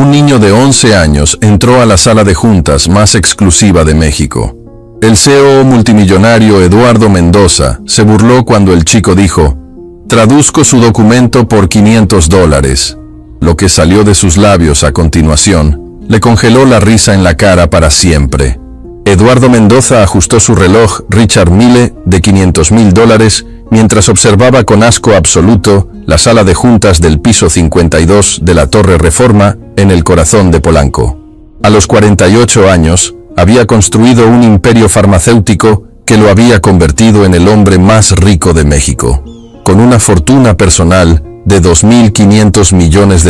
un niño de 11 años entró a la sala de juntas más exclusiva de México. El CEO multimillonario Eduardo Mendoza se burló cuando el chico dijo: «Traduzco su documento por $500». Lo que salió de sus labios a continuación le congeló la risa en la cara para siempre. Eduardo Mendoza ajustó su reloj Richard Mille de $500,000 mientras observaba con asco absoluto la sala de juntas del piso 52 de la Torre Reforma en el corazón de Polanco. A los 48 años, había construido un imperio farmacéutico que lo había convertido en el hombre más rico de México, con una fortuna personal de $2.500 millones,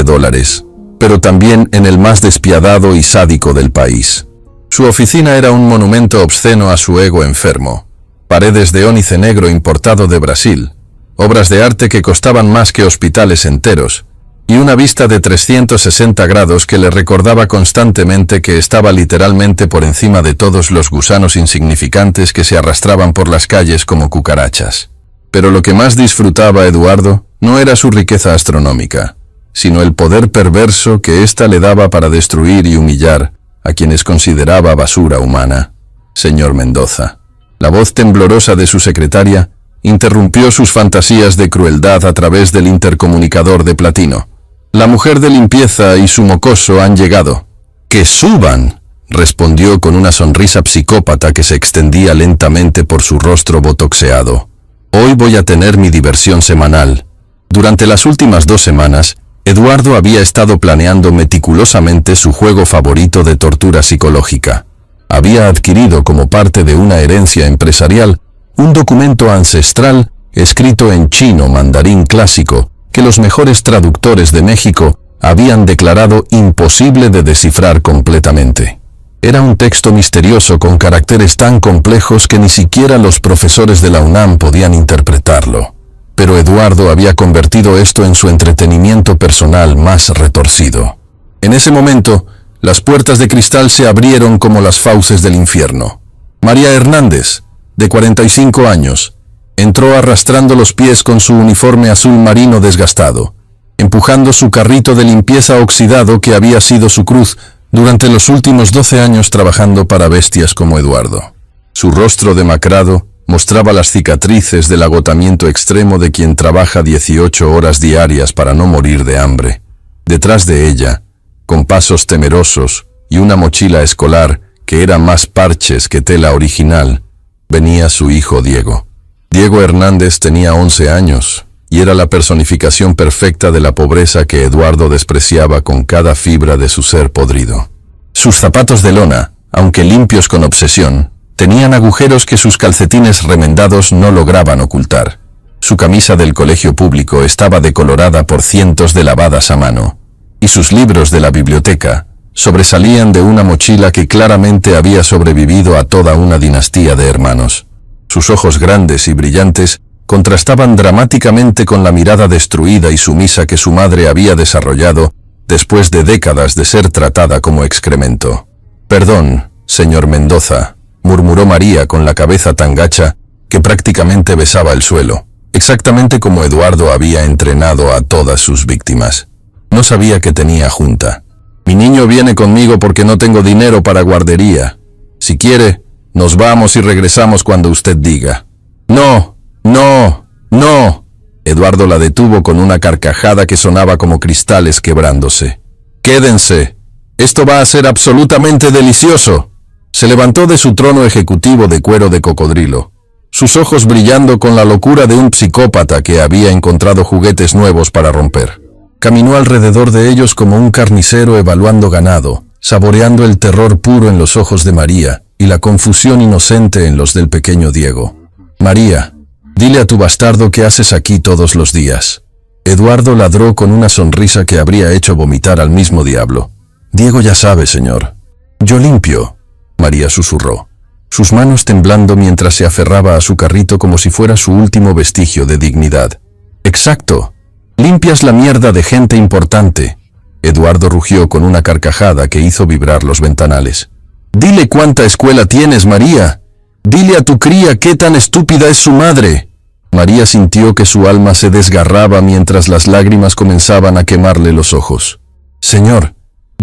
pero también en el más despiadado y sádico del país. Su oficina era un monumento obsceno a su ego enfermo. Paredes de ónice negro importado de Brasil, obras de arte que costaban más que hospitales enteros, y una vista de 360 grados que le recordaba constantemente que estaba literalmente por encima de todos los gusanos insignificantes que se arrastraban por las calles como cucarachas. Pero lo que más disfrutaba Eduardo no era su riqueza astronómica, sino el poder perverso que ésta le daba para destruir y humillar a quienes consideraba basura humana. Señor Mendoza. La voz temblorosa de su secretaria interrumpió sus fantasías de crueldad a través del intercomunicador de platino. La mujer de limpieza y su mocoso han llegado. ¡Que suban!, respondió con una sonrisa psicópata que se extendía lentamente por su rostro botoxeado. Hoy voy a tener mi diversión semanal. Durante las últimas 2 semanas, Eduardo había estado planeando meticulosamente su juego favorito de tortura psicológica. Había adquirido como parte de una herencia empresarial un documento ancestral escrito en chino mandarín clásico que los mejores traductores de México habían declarado imposible de descifrar completamente. Era un texto misterioso con caracteres tan complejos que ni siquiera los profesores de la UNAM podían interpretarlo. Pero Eduardo había convertido esto en su entretenimiento personal más retorcido. En ese momento, las puertas de cristal se abrieron como las fauces del infierno. María Hernández, de 45 años, entró arrastrando los pies con su uniforme azul marino desgastado, empujando su carrito de limpieza oxidado que había sido su cruz durante los últimos 12 años trabajando para bestias como Eduardo. Su rostro demacrado mostraba las cicatrices del agotamiento extremo de quien trabaja 18 horas diarias para no morir de hambre. Detrás de ella, con pasos temerosos y una mochila escolar que era más parches que tela original, venía su hijo Diego. Diego Hernández tenía 11 años y era la personificación perfecta de la pobreza que Eduardo despreciaba con cada fibra de su ser podrido. Sus zapatos de lona, aunque limpios con obsesión, tenían agujeros que sus calcetines remendados no lograban ocultar. Su camisa del colegio público estaba decolorada por cientos de lavadas a mano, y sus libros de la biblioteca sobresalían de una mochila que claramente había sobrevivido a toda una dinastía de hermanos. Sus ojos grandes y brillantes contrastaban dramáticamente con la mirada destruida y sumisa que su madre había desarrollado después de décadas de ser tratada como excremento. «Perdón, señor Mendoza», murmuró María con la cabeza tan gacha que prácticamente besaba el suelo, exactamente como Eduardo había entrenado a todas sus víctimas. No sabía que tenía junta. «Mi niño viene conmigo porque no tengo dinero para guardería. Si quiere, nos vamos y regresamos cuando usted diga». «No, no, no». Eduardo la detuvo con una carcajada que sonaba como cristales quebrándose. «Quédense. Esto va a ser absolutamente delicioso». Se levantó de su trono ejecutivo de cuero de cocodrilo, sus ojos brillando con la locura de un psicópata que había encontrado juguetes nuevos para romper. Caminó alrededor de ellos como un carnicero evaluando ganado, saboreando el terror puro en los ojos de María y la confusión inocente en los del pequeño Diego. «María, dile a tu bastardo qué haces aquí todos los días». Eduardo ladró con una sonrisa que habría hecho vomitar al mismo diablo. «Diego ya sabe, señor». «Yo limpio», María susurró, sus manos temblando mientras se aferraba a su carrito como si fuera su último vestigio de dignidad. «Exacto. Limpias la mierda de gente importante». Eduardo rugió con una carcajada que hizo vibrar los ventanales. «Dile cuánta escuela tienes, María. Dile a tu cría qué tan estúpida es su madre». María sintió que su alma se desgarraba mientras las lágrimas comenzaban a quemarle los ojos. «Señor,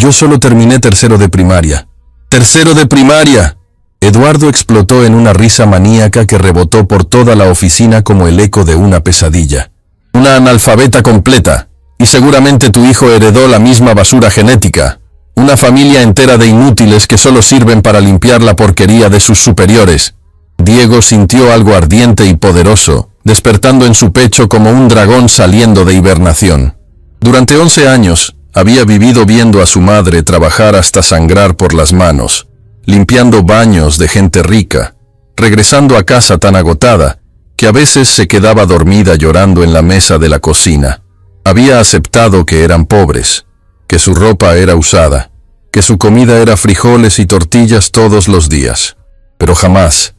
Yo solo terminé tercero de primaria. ¡Tercero de primaria! Eduardo explotó en una risa maníaca que rebotó por toda la oficina como el eco de una pesadilla. Una analfabeta completa. Y seguramente tu hijo heredó la misma basura genética. Una familia entera de inútiles que solo sirven para limpiar la porquería de sus superiores. Diego sintió algo ardiente y poderoso, despertando en su pecho como un dragón saliendo de hibernación. Durante 11 años, había vivido viendo a su madre trabajar hasta sangrar por las manos, limpiando baños de gente rica, regresando a casa tan agotada, que a veces se quedaba dormida llorando en la mesa de la cocina. Había aceptado que eran pobres, que su ropa era usada, que su comida era frijoles y tortillas todos los días. Pero jamás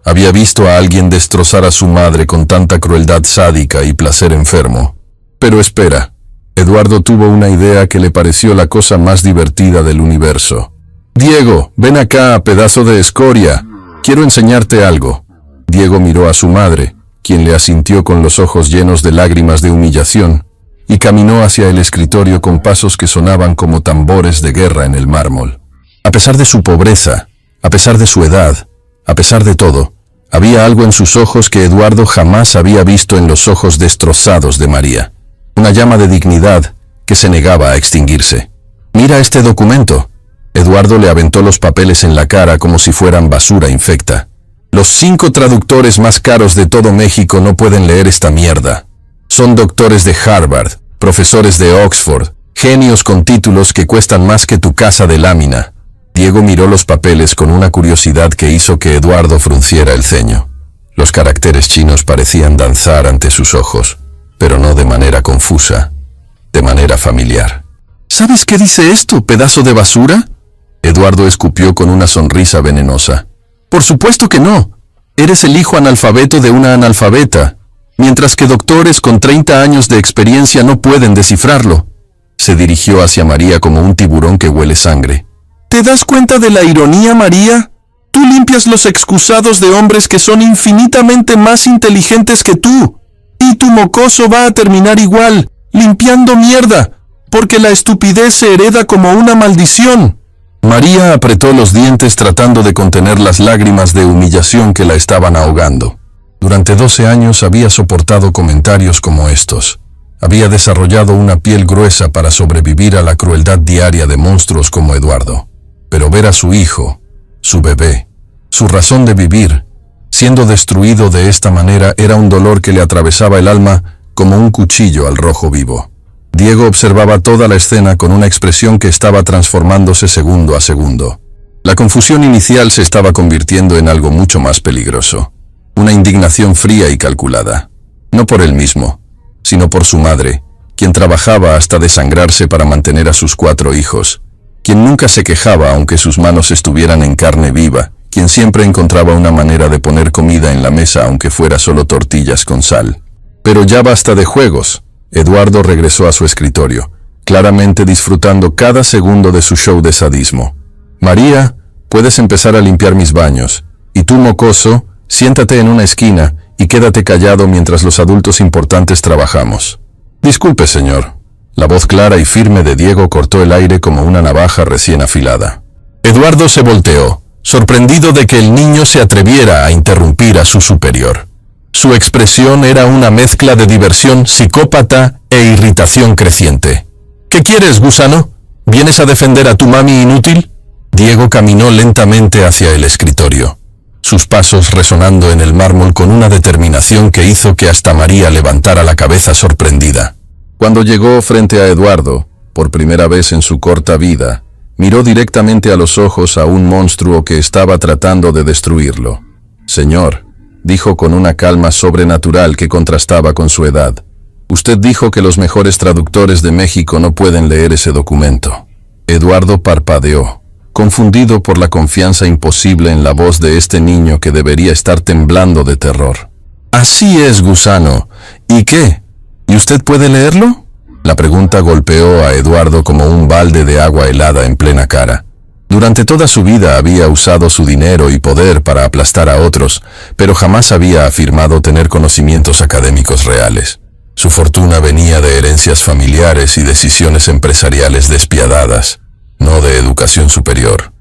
había visto a alguien destrozar a su madre con tanta crueldad sádica y placer enfermo. Pero espera, Eduardo tuvo una idea que le pareció la cosa más divertida del universo. Diego, ven acá, pedazo de escoria. Quiero enseñarte algo. Diego miró a su madre, quien le asintió con los ojos llenos de lágrimas de humillación, y caminó hacia el escritorio con pasos que sonaban como tambores de guerra en el mármol. A pesar de su pobreza, a pesar de su edad, a pesar de todo, había algo en sus ojos que Eduardo jamás había visto en los ojos destrozados de María. Una llama de dignidad que se negaba a extinguirse. «Mira este documento». Eduardo le aventó los papeles en la cara como si fueran basura infecta. «Los 5 traductores más caros de todo México no pueden leer esta mierda. Son doctores de Harvard, profesores de Oxford, genios con títulos que cuestan más que tu casa de lámina». Diego miró los papeles con una curiosidad que hizo que Eduardo frunciera el ceño. Los caracteres chinos parecían danzar ante sus ojos, pero no de manera confusa, de manera familiar. «¿Sabes qué dice esto, pedazo de basura?». Eduardo escupió con una sonrisa venenosa. «Por supuesto que no. Eres el hijo analfabeto de una analfabeta, mientras que doctores con 30 años de experiencia no pueden descifrarlo». Se dirigió hacia María como un tiburón que huele sangre. «¿Te das cuenta de la ironía, María? Tú limpias los excusados de hombres que son infinitamente más inteligentes que tú. Y tu mocoso va a terminar igual, limpiando mierda, porque la estupidez se hereda como una maldición». María apretó los dientes tratando de contener las lágrimas de humillación que la estaban ahogando. Durante 12 años había soportado comentarios como estos. Había desarrollado una piel gruesa para sobrevivir a la crueldad diaria de monstruos como Eduardo. Pero ver a su hijo, su bebé, su razón de vivir, siendo destruido de esta manera era un dolor que le atravesaba el alma como un cuchillo al rojo vivo. Diego observaba toda la escena con una expresión que estaba transformándose segundo a segundo. La confusión inicial se estaba convirtiendo en algo mucho más peligroso. Una indignación fría y calculada. No por él mismo, sino por su madre, quien trabajaba hasta desangrarse para mantener a sus 4 hijos, quien nunca se quejaba aunque sus manos estuvieran en carne viva, quien siempre encontraba una manera de poner comida en la mesa aunque fuera solo tortillas con sal. Pero ya basta de juegos. Eduardo regresó a su escritorio, claramente disfrutando cada segundo de su show de sadismo. «María, puedes empezar a limpiar mis baños. Y tú, mocoso, siéntate en una esquina y quédate callado mientras los adultos importantes trabajamos». «Disculpe, señor». La voz clara y firme de Diego cortó el aire como una navaja recién afilada. Eduardo se volteó, sorprendido de que el niño se atreviera a interrumpir a su superior. Su expresión era una mezcla de diversión psicópata e irritación creciente. «¿Qué quieres, gusano? ¿Vienes a defender a tu mami inútil?». Diego caminó lentamente hacia el escritorio, sus pasos resonando en el mármol con una determinación que hizo que hasta María levantara la cabeza sorprendida. Cuando llegó frente a Eduardo, por primera vez en su corta vida, miró directamente a los ojos a un monstruo que estaba tratando de destruirlo. «Señor», dijo con una calma sobrenatural que contrastaba con su edad, «usted dijo que los mejores traductores de México no pueden leer ese documento». Eduardo parpadeó, confundido por la confianza imposible en la voz de este niño que debería estar temblando de terror. «Así es, gusano. ¿Y qué? ¿Y usted puede leerlo?». La pregunta golpeó a Eduardo como un balde de agua helada en plena cara. Durante toda su vida había usado su dinero y poder para aplastar a otros, pero jamás había afirmado tener conocimientos académicos reales. Su fortuna venía de herencias familiares y decisiones empresariales despiadadas, no de educación superior.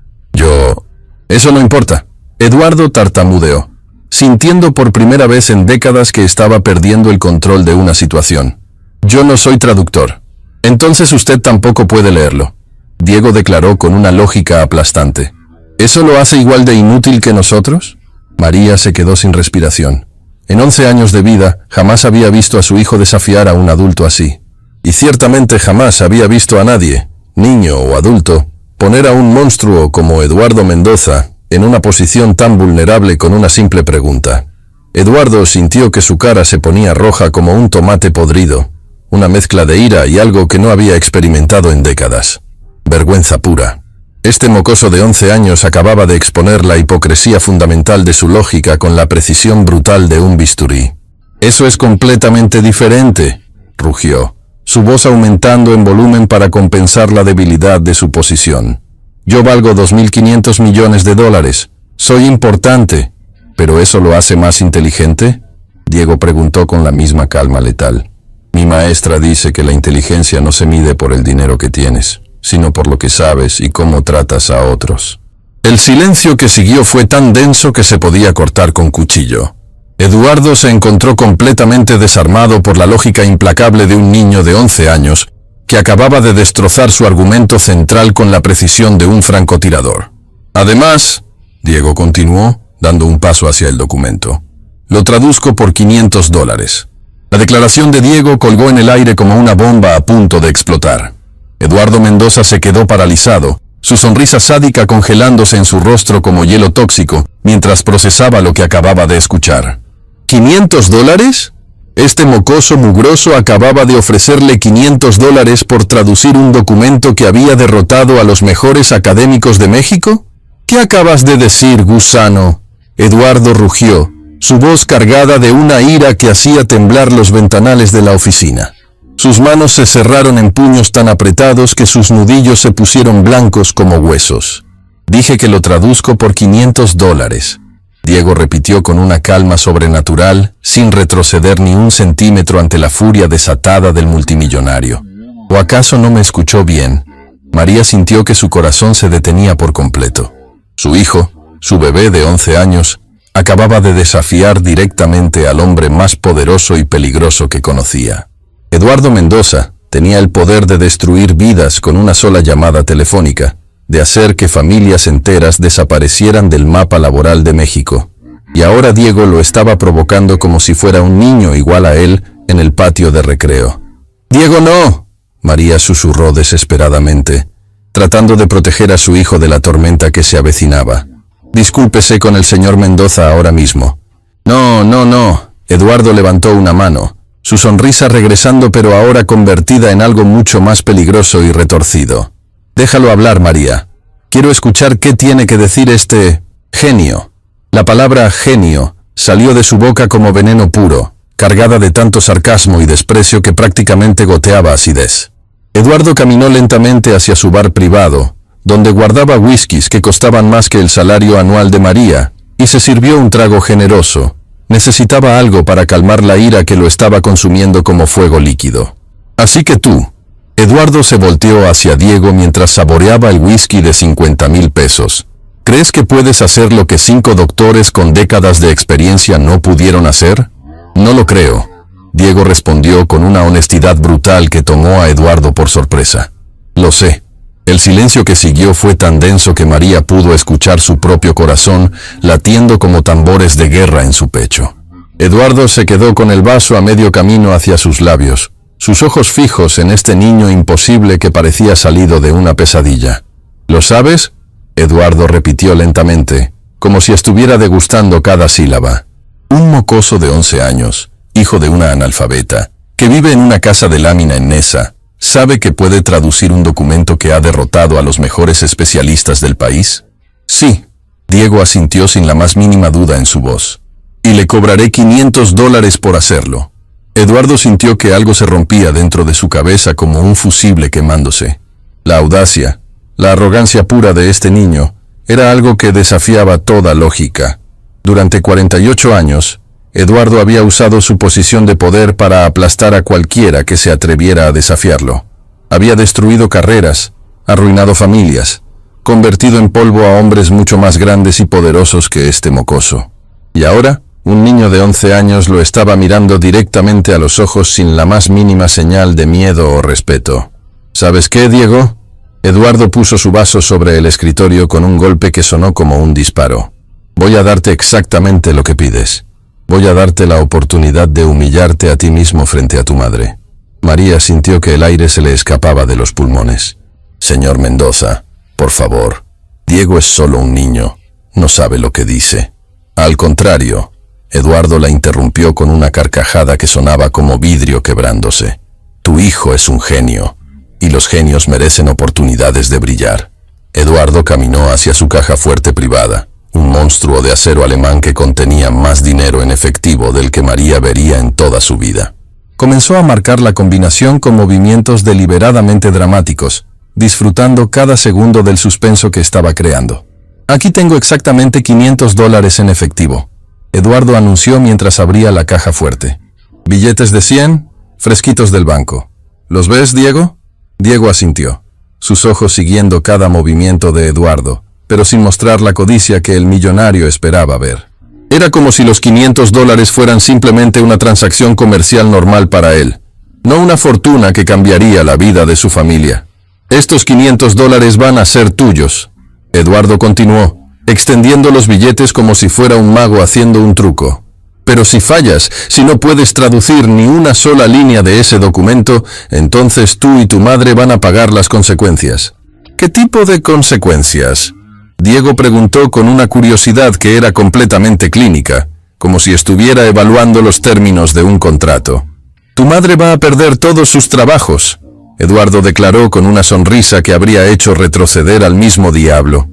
Eso no importa. Eduardo tartamudeó, sintiendo por primera vez en décadas que estaba perdiendo el control de una situación. Yo no soy traductor. Entonces usted tampoco puede leerlo. Diego declaró con una lógica aplastante. ¿Eso lo hace igual de inútil que nosotros? María se quedó sin respiración. En 11 años de vida, jamás había visto a su hijo desafiar a un adulto así. Y ciertamente jamás había visto a nadie, niño o adulto, poner a un monstruo como Eduardo Mendoza en una posición tan vulnerable con una simple pregunta. Eduardo sintió que su cara se ponía roja como un tomate podrido, una mezcla de ira y algo que no había experimentado en décadas. Vergüenza pura. Este mocoso de 11 años acababa de exponer la hipocresía fundamental de su lógica con la precisión brutal de un bisturí. «Eso es completamente diferente», rugió, su voz aumentando en volumen para compensar la debilidad de su posición. «Yo valgo $2.500 millones. Soy importante. ¿Pero eso lo hace más inteligente?», Diego preguntó con la misma calma letal. «Mi maestra dice que la inteligencia no se mide por el dinero que tienes, sino por lo que sabes y cómo tratas a otros». El silencio que siguió fue tan denso que se podía cortar con cuchillo. Eduardo se encontró completamente desarmado por la lógica implacable de un niño de 11 años que acababa de destrozar su argumento central con la precisión de un francotirador. «Además», Diego continuó, dando un paso hacia el documento, «lo traduzco por $500». La declaración de Diego colgó en el aire como una bomba a punto de explotar. Eduardo Mendoza se quedó paralizado, su sonrisa sádica congelándose en su rostro como hielo tóxico, mientras procesaba lo que acababa de escuchar. ¿$500? Este mocoso mugroso acababa de ofrecerle $500 por traducir un documento que había derrotado a los mejores académicos de México. ¿Qué acabas de decir, gusano?, Eduardo rugió, su voz cargada de una ira que hacía temblar los ventanales de la oficina. Sus manos se cerraron en puños tan apretados que sus nudillos se pusieron blancos como huesos. «Dije que lo traduzco por $500», Diego repitió con una calma sobrenatural, sin retroceder ni un centímetro ante la furia desatada del multimillonario. ¿O acaso no me escuchó bien? María sintió que su corazón se detenía por completo. Su hijo, su bebé de 11 años, acababa de desafiar directamente al hombre más poderoso y peligroso que conocía. Eduardo Mendoza tenía el poder de destruir vidas con una sola llamada telefónica, de hacer que familias enteras desaparecieran del mapa laboral de México. Y ahora Diego lo estaba provocando como si fuera un niño igual a él en el patio de recreo. «¡Diego, no!», María susurró desesperadamente, tratando de proteger a su hijo de la tormenta que se avecinaba. «Discúlpese con el señor Mendoza ahora mismo». No, Eduardo levantó una mano, su sonrisa regresando pero ahora convertida en algo mucho más peligroso y retorcido. «Déjalo hablar, María. Quiero escuchar qué tiene que decir este genio». La palabra genio salió de su boca como veneno puro, cargada de tanto sarcasmo y desprecio que prácticamente goteaba acidez. Eduardo caminó lentamente hacia su bar privado, donde guardaba whiskies que costaban más que el salario anual de María, y se sirvió un trago generoso. Necesitaba algo para calmar la ira que lo estaba consumiendo como fuego líquido. «Así que tú». Eduardo se volteó hacia Diego mientras saboreaba el whisky de $50,000. «¿Crees que puedes hacer lo que 5 doctores con décadas de experiencia no pudieron hacer?» «No lo creo», Diego respondió con una honestidad brutal que tomó a Eduardo por sorpresa. «Lo sé». El silencio que siguió fue tan denso que María pudo escuchar su propio corazón latiendo como tambores de guerra en su pecho. Eduardo se quedó con el vaso a medio camino hacia sus labios, sus ojos fijos en este niño imposible que parecía salido de una pesadilla. «¿Lo sabes?», Eduardo repitió lentamente, como si estuviera degustando cada sílaba. «Un mocoso de 11 años, hijo de una analfabeta, que vive en una casa de lámina en Nesa, ¿sabe que puede traducir un documento que ha derrotado a los mejores especialistas del país?» «Sí», Diego asintió sin la más mínima duda en su voz. «Y le cobraré $500 por hacerlo». Eduardo sintió que algo se rompía dentro de su cabeza como un fusible quemándose. La audacia, la arrogancia pura de este niño, era algo que desafiaba toda lógica. Durante 48 años, Eduardo había usado su posición de poder para aplastar a cualquiera que se atreviera a desafiarlo. Había destruido carreras, arruinado familias, convertido en polvo a hombres mucho más grandes y poderosos que este mocoso. Y ahora, un niño de 11 años lo estaba mirando directamente a los ojos sin la más mínima señal de miedo o respeto. ¿Sabes qué, Diego? Eduardo puso su vaso sobre el escritorio con un golpe que sonó como un disparo. Voy a darte exactamente lo que pides. Voy a darte la oportunidad de humillarte a ti mismo frente a tu madre. María sintió que el aire se le escapaba de los pulmones. Señor Mendoza, por favor. Diego es solo un niño. No sabe lo que dice. Al contrario, Eduardo la interrumpió con una carcajada que sonaba como vidrio quebrándose. Tu hijo es un genio, y los genios merecen oportunidades de brillar. Eduardo caminó hacia su caja fuerte privada, un monstruo de acero alemán que contenía más dinero en efectivo del que María vería en toda su vida. Comenzó a marcar la combinación con movimientos deliberadamente dramáticos, disfrutando cada segundo del suspenso que estaba creando. Aquí tengo exactamente $500 en efectivo, Eduardo anunció mientras abría la caja fuerte. Billetes de 100, fresquitos del banco. ¿Los ves, Diego? Diego asintió, sus ojos siguiendo cada movimiento de Eduardo, pero sin mostrar la codicia que el millonario esperaba ver. Era como si los $500 fueran simplemente una transacción comercial normal para él, no una fortuna que cambiaría la vida de su familia. Estos $500 van a ser tuyos, Eduardo continuó, extendiendo los billetes como si fuera un mago haciendo un truco. Pero si fallas, si no puedes traducir ni una sola línea de ese documento, entonces tú y tu madre van a pagar las consecuencias. ¿Qué tipo de consecuencias? Diego preguntó con una curiosidad que era completamente clínica, como si estuviera evaluando los términos de un contrato. Tu madre va a perder todos sus trabajos, Eduardo declaró con una sonrisa que habría hecho retroceder al mismo diablo.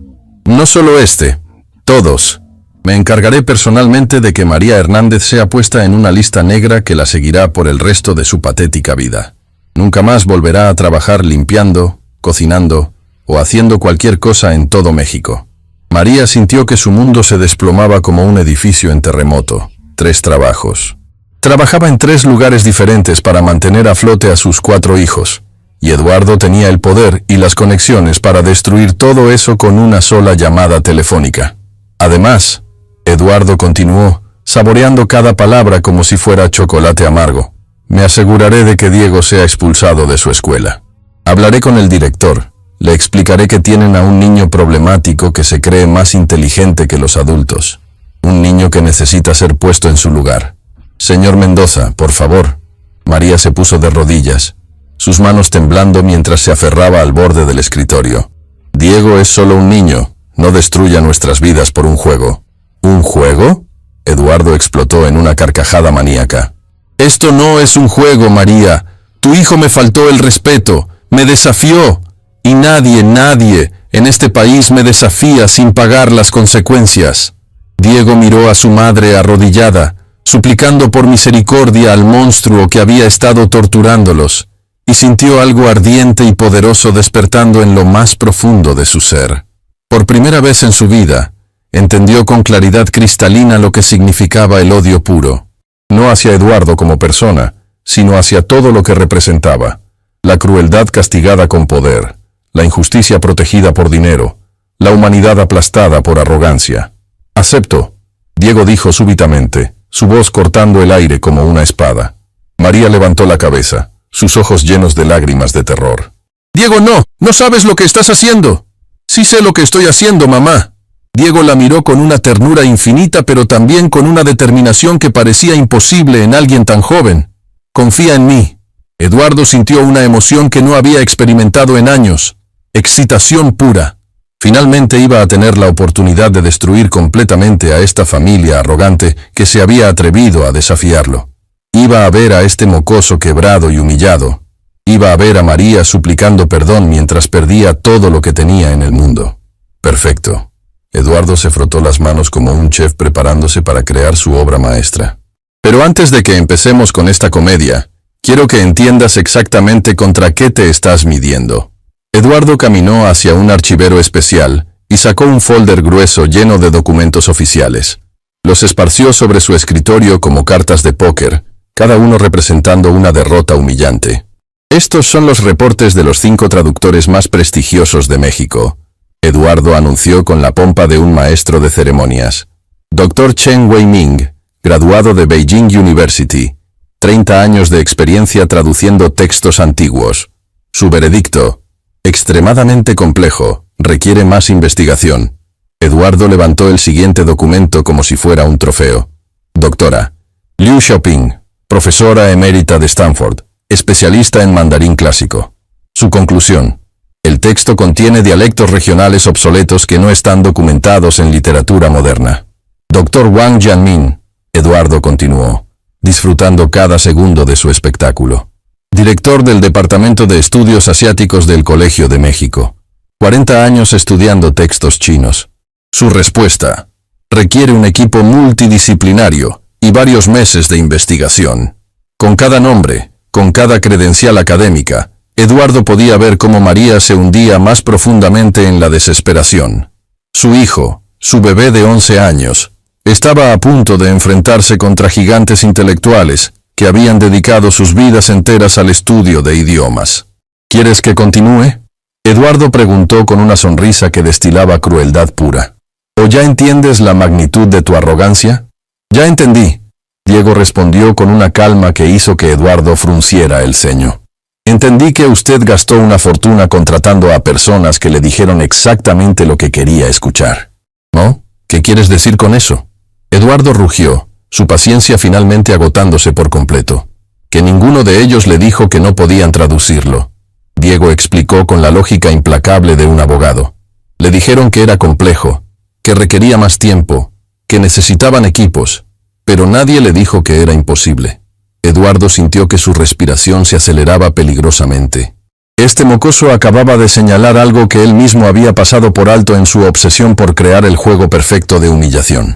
No solo este, todos. Me encargaré personalmente de que María Hernández sea puesta en una lista negra que la seguirá por el resto de su patética vida. Nunca más volverá a trabajar limpiando, cocinando o haciendo cualquier cosa en todo México. María sintió que su mundo se desplomaba como un edificio en terremoto. 3 trabajos. Trabajaba en 3 lugares diferentes para mantener a flote a sus 4 hijos. Y Eduardo tenía el poder y las conexiones para destruir todo eso con una sola llamada telefónica. Además, Eduardo continuó, saboreando cada palabra como si fuera chocolate amargo. Me aseguraré de que Diego sea expulsado de su escuela. Hablaré con el director. Le explicaré que tienen a un niño problemático que se cree más inteligente que los adultos. Un niño que necesita ser puesto en su lugar. Señor Mendoza, por favor. María se puso de rodillas, sus manos temblando mientras se aferraba al borde del escritorio. Diego es solo un niño. No destruya nuestras vidas por un juego. ¿Un juego? Eduardo explotó en una carcajada maníaca. Esto no es un juego, María. Tu hijo me faltó el respeto, me desafió. Y nadie en este país me desafía sin pagar las consecuencias. Diego miró a su madre arrodillada, suplicando por misericordia al monstruo que había estado torturándolos, y sintió algo ardiente y poderoso despertando en lo más profundo de su ser. Por primera vez en su vida, entendió con claridad cristalina lo que significaba el odio puro, no hacia Eduardo como persona, sino hacia todo lo que representaba, la crueldad castigada con poder, la injusticia protegida por dinero, la humanidad aplastada por arrogancia. Acepto, Diego dijo súbitamente, su voz cortando el aire como una espada. María levantó la cabeza, sus ojos llenos de lágrimas de terror. Diego, no sabes lo que estás haciendo. Sí sé lo que estoy haciendo, mamá. Diego la miró con una ternura infinita, pero también con una determinación que parecía imposible en alguien tan joven. Confía en mí. Eduardo sintió una emoción que no había experimentado en años. Excitación pura. Finalmente iba a tener la oportunidad de destruir completamente a esta familia arrogante que se había atrevido a desafiarlo. Iba a ver a este mocoso quebrado y humillado. Iba a ver a María suplicando perdón mientras perdía todo lo que tenía en el mundo. Perfecto. Eduardo se frotó las manos como un chef preparándose para crear su obra maestra. Pero antes de que empecemos con esta comedia, quiero que entiendas exactamente contra qué te estás midiendo. Eduardo caminó hacia un archivero especial y sacó un folder grueso lleno de documentos oficiales. Los esparció sobre su escritorio como cartas de póker, cada uno representando una derrota humillante. Estos son los reportes de los 5 traductores más prestigiosos de México. Eduardo anunció con la pompa de un maestro de ceremonias. Dr. Chen Wei-Ming, graduado de Beijing University. 30 años de experiencia traduciendo textos antiguos. Su veredicto: extremadamente complejo, requiere más investigación. Eduardo levantó el siguiente documento como si fuera un trofeo. Doctora Liu Xiaoping, profesora emérita de Stanford, especialista en mandarín clásico. Su conclusión: el texto contiene dialectos regionales obsoletos que no están documentados en literatura moderna. Dr. Wang Jianmin, Eduardo continuó, disfrutando cada segundo de su espectáculo. Director del Departamento de Estudios Asiáticos del Colegio de México. 40 años estudiando textos chinos. Su respuesta: requiere un equipo multidisciplinario y varios meses de investigación. Con cada nombre, con cada credencial académica, Eduardo podía ver cómo María se hundía más profundamente en la desesperación. Su hijo, su bebé de 11 años, estaba a punto de enfrentarse contra gigantes intelectuales que habían dedicado sus vidas enteras al estudio de idiomas. ¿Quieres que continúe?, Eduardo preguntó con una sonrisa que destilaba crueldad pura. ¿O ya entiendes la magnitud de tu arrogancia? Ya entendí, Diego respondió con una calma que hizo que Eduardo frunciera el ceño. Entendí que usted gastó una fortuna contratando a personas que le dijeron exactamente lo que quería escuchar. ¿No? ¿Qué quieres decir con eso? Eduardo rugió, su paciencia finalmente agotándose por completo. Que ninguno de ellos le dijo que no podían traducirlo. Diego explicó con la lógica implacable de un abogado. Le dijeron que era complejo, que requería más tiempo, que necesitaban equipos, pero nadie le dijo que era imposible. Eduardo sintió que su respiración se aceleraba peligrosamente. Este mocoso acababa de señalar algo que él mismo había pasado por alto en su obsesión por crear el juego perfecto de humillación.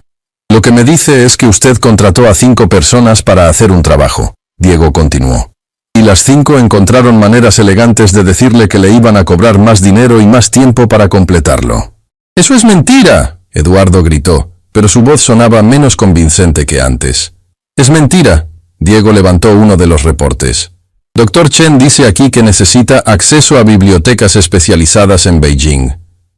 Lo que me dice es que usted contrató a 5 personas para hacer un trabajo, Diego continuó. Y las 5 encontraron maneras elegantes de decirle que le iban a cobrar más dinero y más tiempo para completarlo. ¡Eso es mentira!, Eduardo gritó, pero su voz sonaba menos convincente que antes. «Es mentira», Diego levantó uno de los reportes. Dr. Chen dice aquí que necesita acceso a bibliotecas especializadas en Beijing.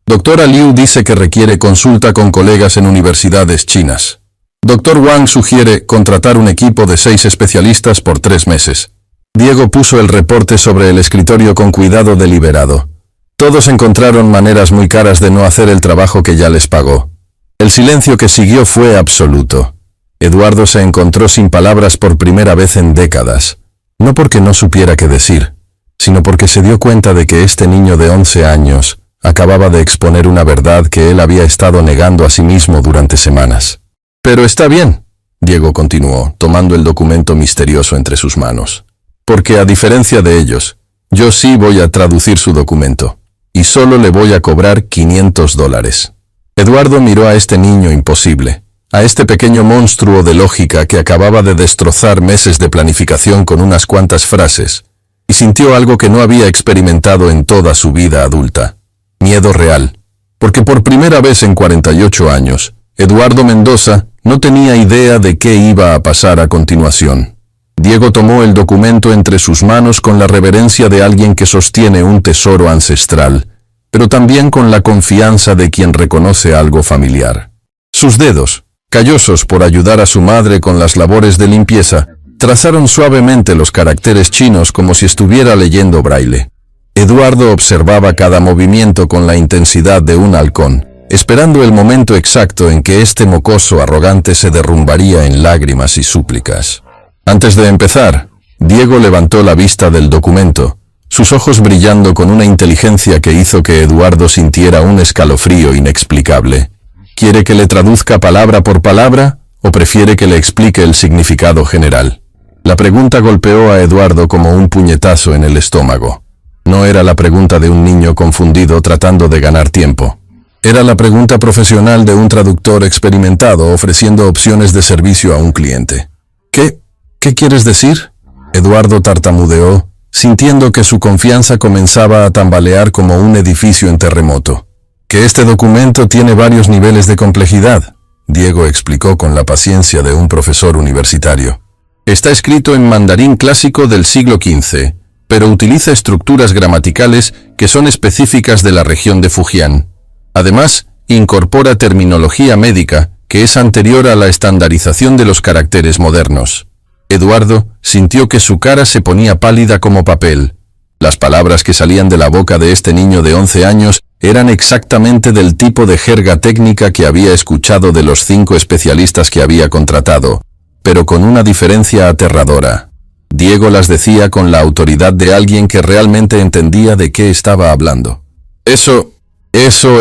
Doctora Liu dice que requiere consulta con colegas en universidades chinas. Dr. Wang sugiere contratar un equipo de 6 especialistas por 3 meses. Diego puso el reporte sobre el escritorio con cuidado deliberado. Todos encontraron maneras muy caras de no hacer el trabajo que ya les pagó. El silencio que siguió fue absoluto. Eduardo se encontró sin palabras por primera vez en décadas. No porque no supiera qué decir, sino porque se dio cuenta de que este niño de 11 años acababa de exponer una verdad que él había estado negando a sí mismo durante semanas. «Pero está bien», Diego continuó, tomando el documento misterioso entre sus manos. «Porque a diferencia de ellos, yo sí voy a traducir su documento, y solo le voy a cobrar $500. Eduardo miró a este niño imposible, a este pequeño monstruo de lógica que acababa de destrozar meses de planificación con unas cuantas frases, y sintió algo que no había experimentado en toda su vida adulta. Miedo real, porque por primera vez en 48 años, Eduardo Mendoza no tenía idea de qué iba a pasar a continuación. Diego tomó el documento entre sus manos con la reverencia de alguien que sostiene un tesoro ancestral, pero también con la confianza de quien reconoce algo familiar. Sus dedos, callosos por ayudar a su madre con las labores de limpieza, trazaron suavemente los caracteres chinos como si estuviera leyendo braille. Eduardo observaba cada movimiento con la intensidad de un halcón, esperando el momento exacto en que este mocoso arrogante se derrumbaría en lágrimas y súplicas. Antes de empezar, Diego levantó la vista del documento, sus ojos brillando con una inteligencia que hizo que Eduardo sintiera un escalofrío inexplicable. ¿Quiere que le traduzca palabra por palabra o prefiere que le explique el significado general? La pregunta golpeó a Eduardo como un puñetazo en el estómago. No era la pregunta de un niño confundido tratando de ganar tiempo. Era la pregunta profesional de un traductor experimentado ofreciendo opciones de servicio a un cliente. ¿Qué quieres decir?, Eduardo tartamudeó, sintiendo que su confianza comenzaba a tambalear como un edificio en terremoto. Que este documento tiene varios niveles de complejidad, Diego explicó con la paciencia de un profesor universitario. Está escrito en mandarín clásico del siglo XV, pero utiliza estructuras gramaticales que son específicas de la región de Fujian. Además, incorpora terminología médica que es anterior a la estandarización de los caracteres modernos. Eduardo sintió que su cara se ponía pálida como papel. Las palabras que salían de la boca de este niño de 11 años eran exactamente del tipo de jerga técnica que había escuchado de los 5 especialistas que había contratado, pero con una diferencia aterradora. Diego las decía con la autoridad de alguien que realmente entendía de qué estaba hablando. Eso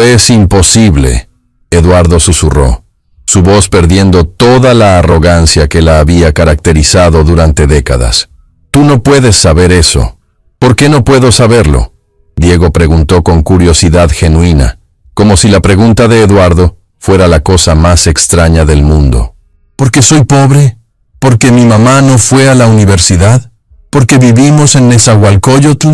es imposible, Eduardo susurró, su voz perdiendo toda la arrogancia que la había caracterizado durante décadas. Tú no puedes saber eso. ¿Por qué no puedo saberlo? Diego preguntó con curiosidad genuina, como si la pregunta de Eduardo fuera la cosa más extraña del mundo. ¿Porque soy pobre? ¿Porque mi mamá no fue a la universidad? ¿Porque vivimos en Nezahualcóyotl?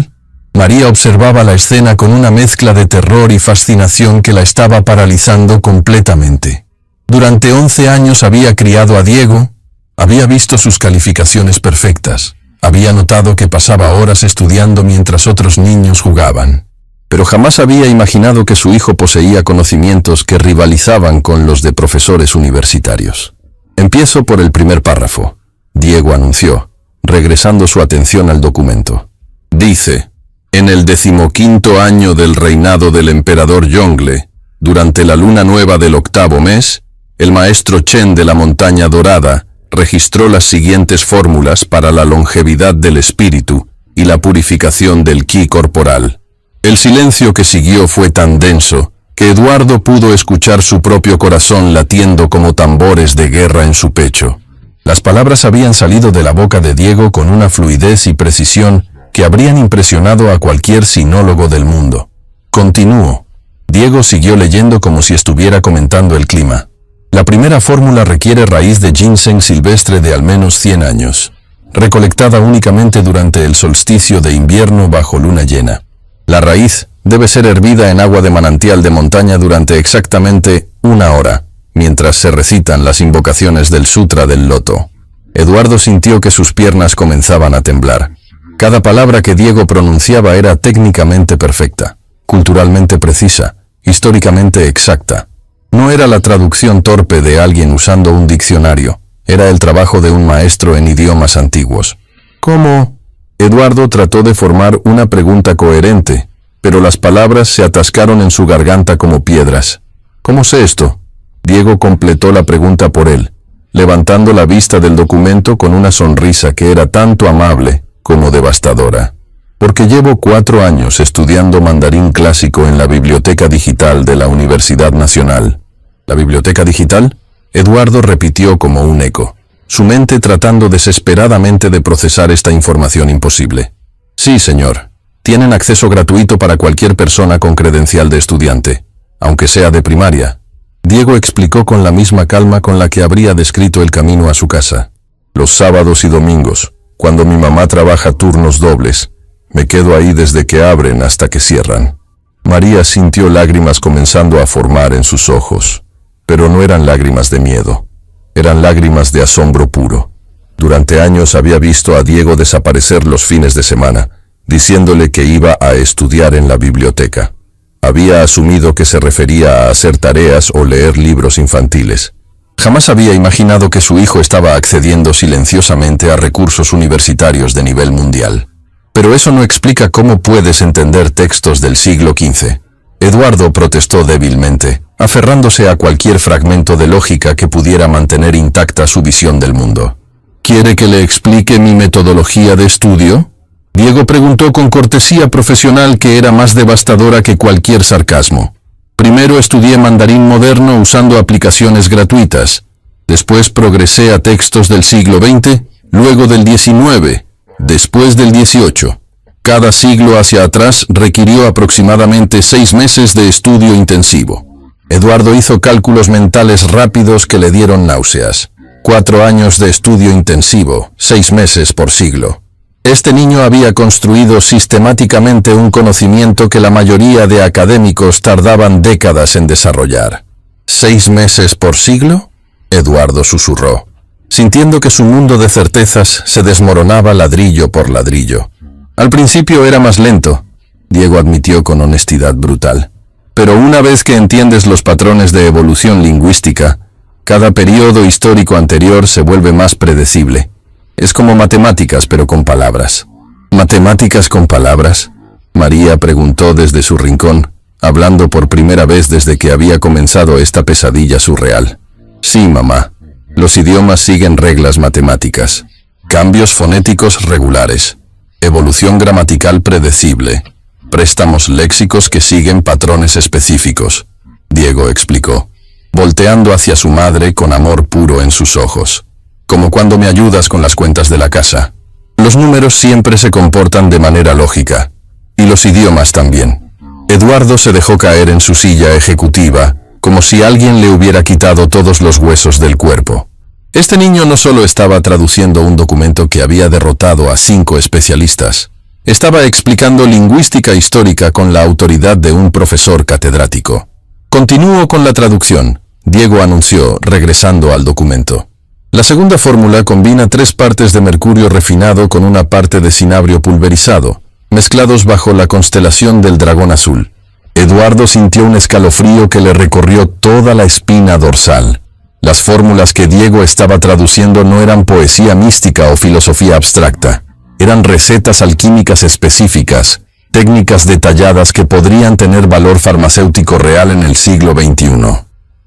María observaba la escena con una mezcla de terror y fascinación que la estaba paralizando completamente. Durante 11 años había criado a Diego, había visto sus calificaciones perfectas, había notado que pasaba horas estudiando mientras otros niños jugaban, pero jamás había imaginado que su hijo poseía conocimientos que rivalizaban con los de profesores universitarios. Empiezo por el primer párrafo, Diego anunció, regresando su atención al documento. Dice, en el 15º año del reinado del emperador Yongle, durante la luna nueva del 8º mes, el maestro Chen de la Montaña Dorada registró las siguientes fórmulas para la longevidad del espíritu y la purificación del ki corporal. El silencio que siguió fue tan denso que Eduardo pudo escuchar su propio corazón latiendo como tambores de guerra en su pecho. Las palabras habían salido de la boca de Diego con una fluidez y precisión que habrían impresionado a cualquier sinólogo del mundo. Continuó. Diego siguió leyendo como si estuviera comentando el clima. La primera fórmula requiere raíz de ginseng silvestre de al menos 100 años, recolectada únicamente durante el solsticio de invierno bajo luna llena. La raíz debe ser hervida en agua de manantial de montaña durante exactamente 1 hora, mientras se recitan las invocaciones del Sutra del Loto. Eduardo sintió que sus piernas comenzaban a temblar. Cada palabra que Diego pronunciaba era técnicamente perfecta, culturalmente precisa, históricamente exacta. No era la traducción torpe de alguien usando un diccionario, era el trabajo de un maestro en idiomas antiguos. ¿Cómo? Eduardo trató de formar una pregunta coherente, pero las palabras se atascaron en su garganta como piedras. ¿Cómo sé esto? Diego completó la pregunta por él, levantando la vista del documento con una sonrisa que era tanto amable como devastadora. Porque llevo 4 años estudiando mandarín clásico en la Biblioteca Digital de la Universidad Nacional. ¿La Biblioteca Digital? Eduardo repitió como un eco, su mente tratando desesperadamente de procesar esta información imposible. Sí, señor. Tienen acceso gratuito para cualquier persona con credencial de estudiante, aunque sea de primaria. Diego explicó con la misma calma con la que habría descrito el camino a su casa. Los sábados y domingos, cuando mi mamá trabaja turnos dobles, me quedo ahí desde que abren hasta que cierran. María sintió lágrimas comenzando a formar en sus ojos, pero no eran lágrimas de miedo, eran lágrimas de asombro puro. Durante años había visto a Diego desaparecer los fines de semana, diciéndole que iba a estudiar en la biblioteca. Había asumido que se refería a hacer tareas o leer libros infantiles. Jamás había imaginado que su hijo estaba accediendo silenciosamente a recursos universitarios de nivel mundial. Pero eso no explica cómo puedes entender textos del siglo XV. Eduardo protestó débilmente, aferrándose a cualquier fragmento de lógica que pudiera mantener intacta su visión del mundo. ¿Quiere que le explique mi metodología de estudio? Diego preguntó con cortesía profesional que era más devastadora que cualquier sarcasmo. Primero estudié mandarín moderno usando aplicaciones gratuitas. Después progresé a textos del siglo XX, luego del XIX, después del XVIII. Cada siglo hacia atrás requirió aproximadamente 6 meses de estudio intensivo. Eduardo hizo cálculos mentales rápidos que le dieron náuseas. 4 años de estudio intensivo, 6 meses por siglo. Este niño había construido sistemáticamente un conocimiento que la mayoría de académicos tardaban décadas en desarrollar. ¿6 meses por siglo? Eduardo susurró, sintiendo que su mundo de certezas se desmoronaba ladrillo por ladrillo. Al principio era más lento, Diego admitió con honestidad brutal. Pero una vez que entiendes los patrones de evolución lingüística, cada periodo histórico anterior se vuelve más predecible. Es como matemáticas, pero con palabras. ¿Matemáticas con palabras? María preguntó desde su rincón, hablando por primera vez desde que había comenzado esta pesadilla surreal. Sí, mamá. Los idiomas siguen reglas matemáticas. Cambios fonéticos regulares. Evolución gramatical predecible. Préstamos léxicos que siguen patrones específicos. Diego explicó, volteando hacia su madre con amor puro en sus ojos. Como cuando me ayudas con las cuentas de la casa. Los números siempre se comportan de manera lógica. Y los idiomas también. Eduardo se dejó caer en su silla ejecutiva, como si alguien le hubiera quitado todos los huesos del cuerpo. Este niño no solo estaba traduciendo un documento que había derrotado a 5 especialistas, estaba explicando lingüística histórica con la autoridad de un profesor catedrático. Continúo con la traducción, Diego anunció, regresando al documento. La segunda fórmula combina 3 partes de mercurio refinado con una parte de cinabrio pulverizado, mezclados bajo la constelación del dragón azul. Eduardo sintió un escalofrío que le recorrió toda la espina dorsal. Las fórmulas que Diego estaba traduciendo no eran poesía mística o filosofía abstracta. Eran recetas alquímicas específicas, técnicas detalladas que podrían tener valor farmacéutico real en el siglo XXI.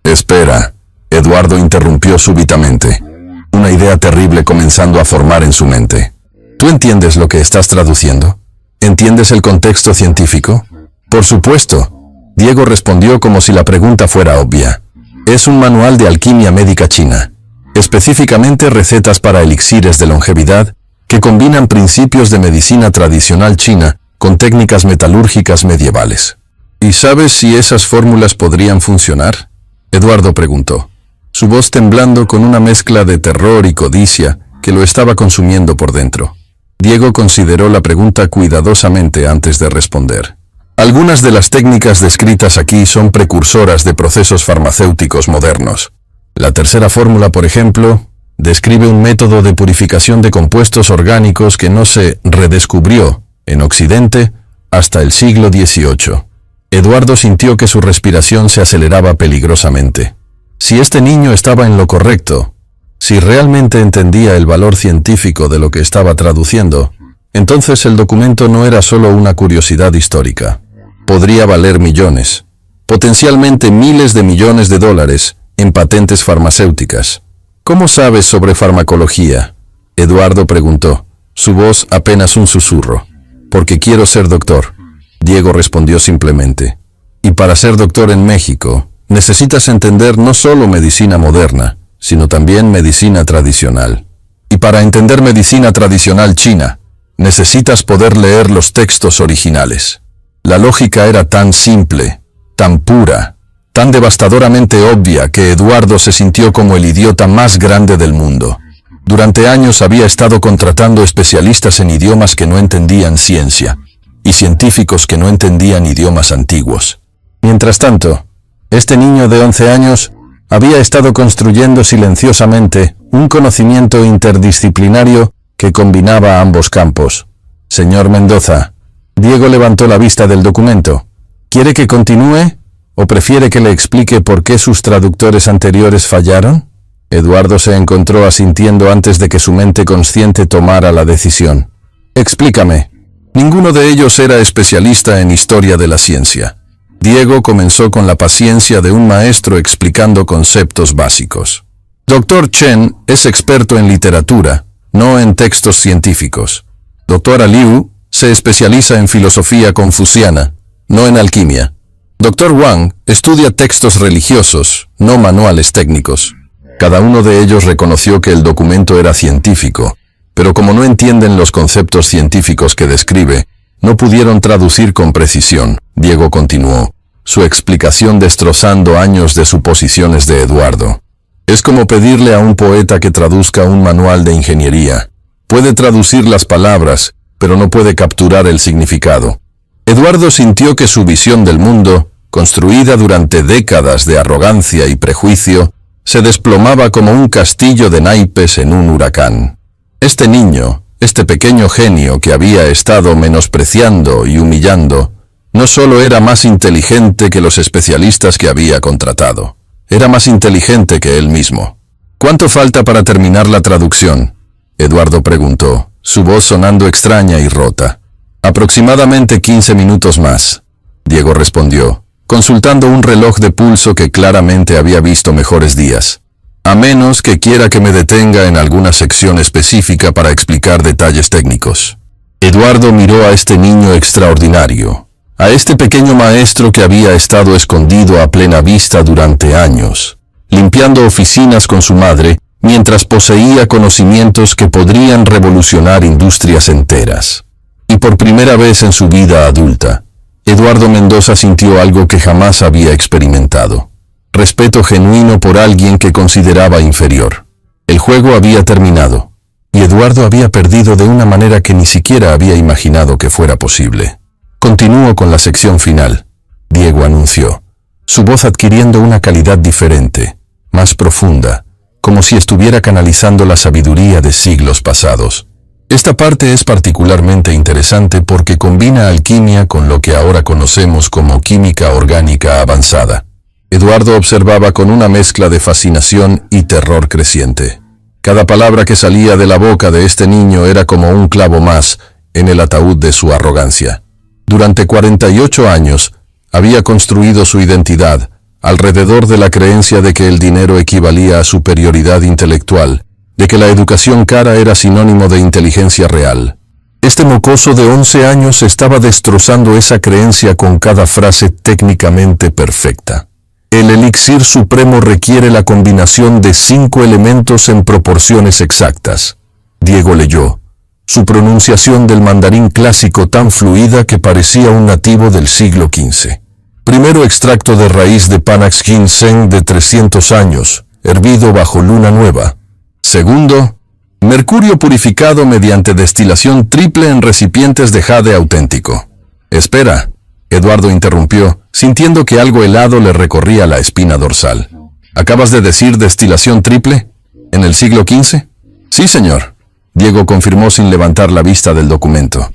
Espera, Eduardo interrumpió súbitamente. Una idea terrible comenzando a formar en su mente. ¿Tú entiendes lo que estás traduciendo? ¿Entiendes el contexto científico? Por supuesto. Diego respondió como si la pregunta fuera obvia. Es un manual de alquimia médica china. Específicamente recetas para elixires de longevidad que combinan principios de medicina tradicional china con técnicas metalúrgicas medievales. ¿Y sabes si esas fórmulas podrían funcionar? Eduardo preguntó, su voz temblando con una mezcla de terror y codicia que lo estaba consumiendo por dentro. Diego consideró la pregunta cuidadosamente antes de responder. Algunas de las técnicas descritas aquí son precursoras de procesos farmacéuticos modernos. La tercera fórmula, por ejemplo, describe un método de purificación de compuestos orgánicos que no se redescubrió en Occidente hasta el siglo XVIII. Eduardo sintió que su respiración se aceleraba peligrosamente. Si este niño estaba en lo correcto, si realmente entendía el valor científico de lo que estaba traduciendo, entonces el documento no era solo una curiosidad histórica. Podría valer millones, potencialmente miles de millones de dólares en patentes farmacéuticas. ¿Cómo sabes sobre farmacología? Eduardo preguntó, su voz apenas un susurro. Porque quiero ser doctor. Diego respondió simplemente. Y para ser doctor en México, necesitas entender no solo medicina moderna, sino también medicina tradicional. Y para entender medicina tradicional china, necesitas poder leer los textos originales. La lógica era tan simple, tan pura, tan devastadoramente obvia que Eduardo se sintió como el idiota más grande del mundo. Durante años había estado contratando especialistas en idiomas que no entendían ciencia, y científicos que no entendían idiomas antiguos. Mientras tanto, este niño de 11 años había estado construyendo silenciosamente un conocimiento interdisciplinario que combinaba ambos campos. Señor Mendoza, Diego levantó la vista del documento. ¿Quiere que continúe o prefiere que le explique por qué sus traductores anteriores fallaron? Eduardo se encontró asintiendo antes de que su mente consciente tomara la decisión. Explícame. Ninguno de ellos era especialista en historia de la ciencia. Diego comenzó con la paciencia de un maestro explicando conceptos básicos. Dr. Chen es experto en literatura, no en textos científicos. Dr. Liu se especializa en filosofía confuciana, no en alquimia. Dr. Wang estudia textos religiosos, no manuales técnicos. Cada uno de ellos reconoció que el documento era científico, pero como no entienden los conceptos científicos que describe, no pudieron traducir con precisión. Diego continuó, su explicación destrozando años de suposiciones de Eduardo. Es como pedirle a un poeta que traduzca un manual de ingeniería. Puede traducir las palabras, pero no puede capturar el significado. Eduardo sintió que su visión del mundo construida durante décadas de arrogancia y prejuicio, se desplomaba como un castillo de naipes en un huracán. Este niño, este pequeño genio que había estado menospreciando y humillando, no solo era más inteligente que los especialistas que había contratado, era más inteligente que él mismo. ¿Cuánto falta para terminar la traducción?, Eduardo preguntó, su voz sonando extraña y rota. Aproximadamente 15 minutos más, Diego respondió, consultando un reloj de pulso que claramente había visto mejores días. A menos que quiera que me detenga en alguna sección específica para explicar detalles técnicos. Eduardo miró a este niño extraordinario, a este pequeño maestro que había estado escondido a plena vista durante años, limpiando oficinas con su madre, mientras poseía conocimientos que podrían revolucionar industrias enteras. Y por primera vez en su vida adulta, Eduardo Mendoza sintió algo que jamás había experimentado. Respeto genuino por alguien que consideraba inferior. El juego había terminado, y Eduardo había perdido de una manera que ni siquiera había imaginado que fuera posible. Continúo con la sección final, Diego anunció, su voz adquiriendo una calidad diferente, más profunda, como si estuviera canalizando la sabiduría de siglos pasados. Esta parte es particularmente interesante porque combina alquimia con lo que ahora conocemos como química orgánica avanzada. Eduardo observaba con una mezcla de fascinación y terror creciente. Cada palabra que salía de la boca de este niño era como un clavo más en el ataúd de su arrogancia. Durante 48 años, había construido su identidad alrededor de la creencia de que el dinero equivalía a superioridad intelectual, de que la educación cara era sinónimo de inteligencia real. Este mocoso de 11 años estaba destrozando esa creencia con cada frase técnicamente perfecta. El elixir supremo requiere la combinación de 5 elementos en proporciones exactas. Diego leyó, su pronunciación del mandarín clásico tan fluida que parecía un nativo del siglo XV. Primero, extracto de raíz de Panax ginseng de 300 años, hervido bajo luna nueva. Segundo, mercurio purificado mediante destilación triple en recipientes de jade auténtico. Espera, Eduardo interrumpió, sintiendo que algo helado le recorría la espina dorsal. ¿Acabas de decir destilación triple? ¿En el siglo XV? Sí, señor. Diego confirmó sin levantar la vista del documento.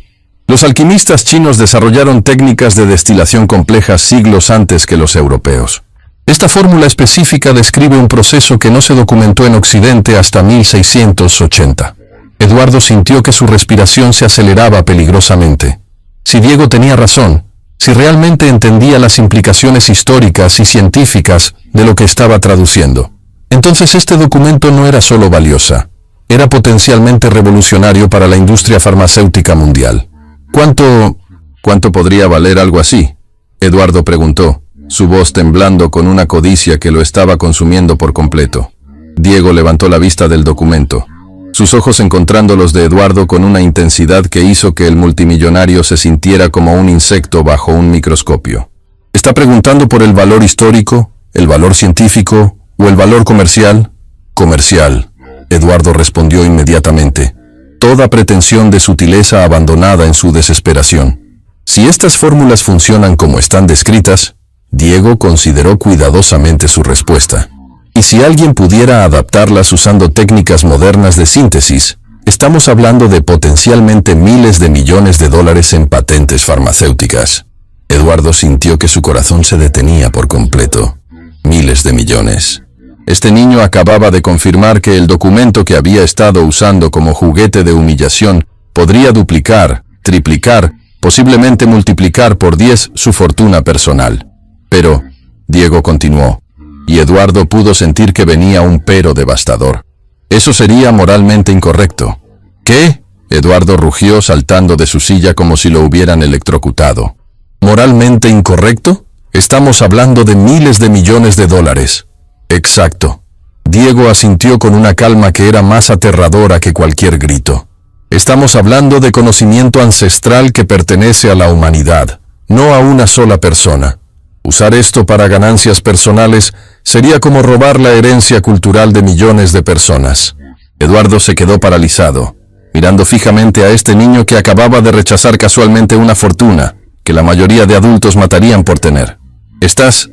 Los alquimistas chinos desarrollaron técnicas de destilación complejas siglos antes que los europeos. Esta fórmula específica describe un proceso que no se documentó en Occidente hasta 1680. Eduardo sintió que su respiración se aceleraba peligrosamente. Si Diego tenía razón, si realmente entendía las implicaciones históricas y científicas de lo que estaba traduciendo, entonces este documento no era solo valiosa, era potencialmente revolucionario para la industria farmacéutica mundial. ¿Cuánto podría valer algo así?, Eduardo preguntó, su voz temblando con una codicia que lo estaba consumiendo por completo. Diego levantó la vista del documento, sus ojos encontrando los de Eduardo con una intensidad que hizo que el multimillonario se sintiera como un insecto bajo un microscopio. ¿Está preguntando por el valor histórico, el valor científico o el valor comercial? Comercial, Eduardo respondió inmediatamente, toda pretensión de sutileza abandonada en su desesperación. Si estas fórmulas funcionan como están descritas, Diego consideró cuidadosamente su respuesta. Y si alguien pudiera adaptarlas usando técnicas modernas de síntesis, estamos hablando de potencialmente miles de millones de dólares en patentes farmacéuticas. Eduardo sintió que su corazón se detenía por completo. Miles de millones. Este niño acababa de confirmar que el documento que había estado usando como juguete de humillación podría duplicar, triplicar, posiblemente multiplicar por 10 su fortuna personal. Pero, Diego continuó, y Eduardo pudo sentir que venía un pero devastador. Eso sería moralmente incorrecto. ¿Qué? Eduardo rugió saltando de su silla como si lo hubieran electrocutado. ¿Moralmente incorrecto? Estamos hablando de miles de millones de dólares. Exacto. Diego asintió con una calma que era más aterradora que cualquier grito. Estamos hablando de conocimiento ancestral que pertenece a la humanidad, no a una sola persona. Usar esto para ganancias personales sería como robar la herencia cultural de millones de personas. Eduardo se quedó paralizado, mirando fijamente a este niño que acababa de rechazar casualmente una fortuna que la mayoría de adultos matarían por tener. Estás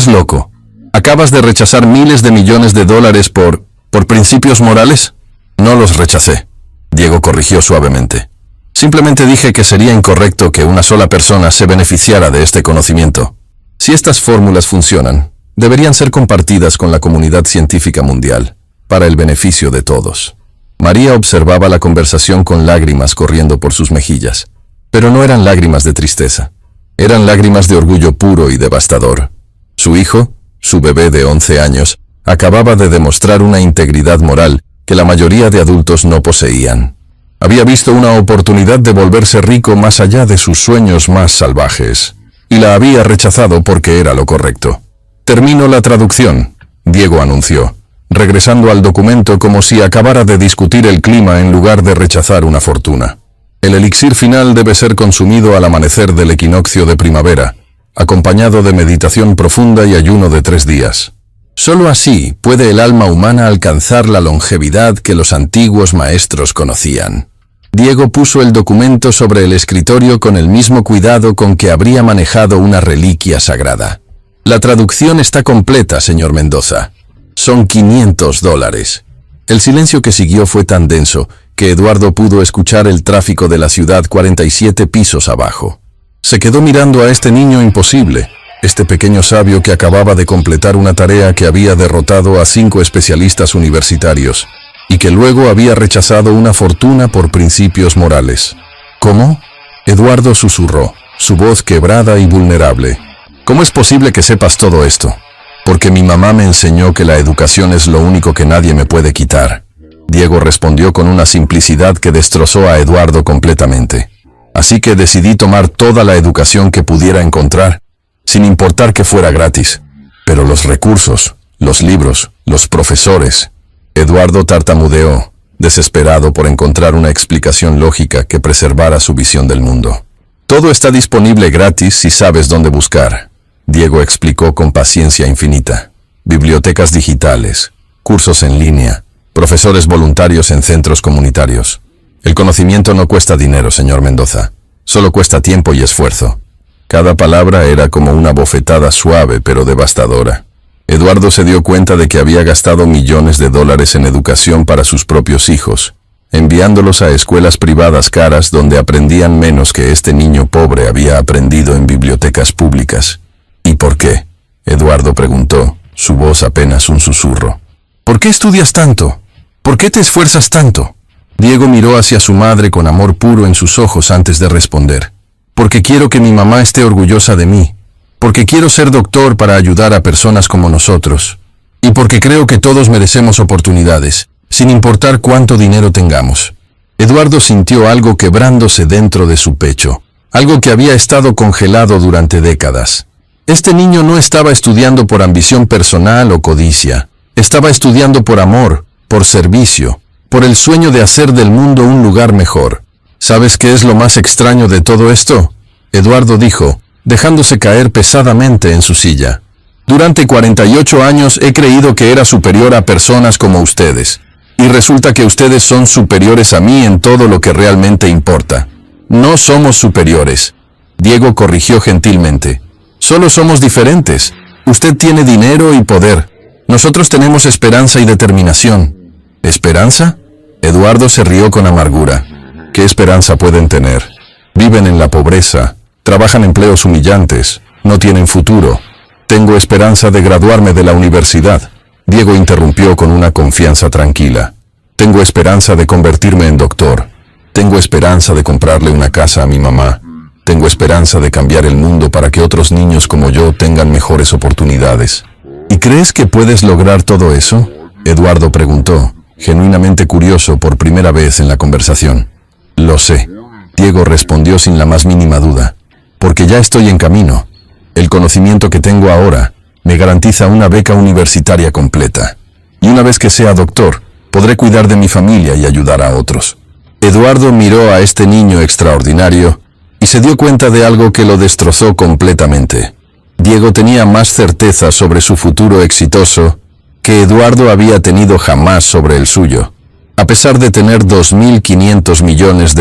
loco. ¿Acabas de rechazar miles de millones de dólares por principios morales? No los rechacé. Diego corrigió suavemente. Simplemente dije que sería incorrecto que una sola persona se beneficiara de este conocimiento. Si estas fórmulas funcionan, deberían ser compartidas con la comunidad científica mundial, para el beneficio de todos. María observaba la conversación con lágrimas corriendo por sus mejillas, pero no eran lágrimas de tristeza. Eran lágrimas de orgullo puro y devastador. Su hijo, su bebé de 11 años, acababa de demostrar una integridad moral que la mayoría de adultos no poseían. Había visto una oportunidad de volverse rico más allá de sus sueños más salvajes, y la había rechazado porque era lo correcto. Termino la traducción, Diego anunció, regresando al documento como si acabara de discutir el clima en lugar de rechazar una fortuna. El elixir final debe ser consumido al amanecer del equinoccio de primavera, acompañado de meditación profunda y ayuno de 3 días. Solo así puede el alma humana alcanzar la longevidad que los antiguos maestros conocían. Diego puso el documento sobre el escritorio con el mismo cuidado con que habría manejado una reliquia sagrada. La traducción está completa, señor Mendoza. Son $500. El silencio que siguió fue tan denso que Eduardo pudo escuchar el tráfico de la ciudad 47 pisos abajo. Se quedó mirando a este niño imposible, este pequeño sabio que acababa de completar una tarea que había derrotado a 5 especialistas universitarios y que luego había rechazado una fortuna por principios morales. ¿Cómo? Eduardo susurró, su voz quebrada y vulnerable. ¿Cómo es posible que sepas todo esto? Porque mi mamá me enseñó que la educación es lo único que nadie me puede quitar. Diego respondió con una simplicidad que destrozó a Eduardo completamente. Así que decidí tomar toda la educación que pudiera encontrar, sin importar que fuera gratis. Pero los recursos, los libros, los profesores... Eduardo tartamudeó, desesperado por encontrar una explicación lógica que preservara su visión del mundo. Todo está disponible gratis si sabes dónde buscar, Diego explicó con paciencia infinita. Bibliotecas digitales, cursos en línea, profesores voluntarios en centros comunitarios. El conocimiento no cuesta dinero, señor Mendoza. Solo cuesta tiempo y esfuerzo. Cada palabra era como una bofetada suave pero devastadora. Eduardo se dio cuenta de que había gastado millones de dólares en educación para sus propios hijos, enviándolos a escuelas privadas caras donde aprendían menos que este niño pobre había aprendido en bibliotecas públicas. ¿Y por qué? Eduardo preguntó, su voz apenas un susurro. ¿Por qué estudias tanto? ¿Por qué te esfuerzas tanto? Diego miró hacia su madre con amor puro en sus ojos antes de responder. Porque quiero que mi mamá esté orgullosa de mí. Porque quiero ser doctor para ayudar a personas como nosotros. Y porque creo que todos merecemos oportunidades, sin importar cuánto dinero tengamos. Eduardo sintió algo quebrándose dentro de su pecho, algo que había estado congelado durante décadas. Este niño no estaba estudiando por ambición personal o codicia. Estaba estudiando por amor, por servicio, por el sueño de hacer del mundo un lugar mejor. ¿Sabes qué es lo más extraño de todo esto? Eduardo dijo, dejándose caer pesadamente en su silla. Durante 48 años he creído que era superior a personas como ustedes. Y resulta que ustedes son superiores a mí en todo lo que realmente importa. No somos superiores. Diego corrigió gentilmente. Solo somos diferentes. Usted tiene dinero y poder. Nosotros tenemos esperanza y determinación. ¿Esperanza? Eduardo se rió con amargura. ¿Qué esperanza pueden tener? Viven en la pobreza. Trabajan empleos humillantes, no tienen futuro. Tengo esperanza de graduarme de la universidad. Diego interrumpió con una confianza tranquila. Tengo esperanza de convertirme en doctor. Tengo esperanza de comprarle una casa a mi mamá. Tengo esperanza de cambiar el mundo para que otros niños como yo tengan mejores oportunidades. ¿Y crees que puedes lograr todo eso? Eduardo preguntó, genuinamente curioso por primera vez en la conversación. Lo sé. Diego respondió sin la más mínima duda. Porque ya estoy en camino. El conocimiento que tengo ahora me garantiza una beca universitaria completa. Y una vez que sea doctor, podré cuidar de mi familia y ayudar a otros. Eduardo miró a este niño extraordinario y se dio cuenta de algo que lo destrozó completamente. Diego tenía más certeza sobre su futuro exitoso que Eduardo había tenido jamás sobre el suyo, a pesar de tener $2.500 millones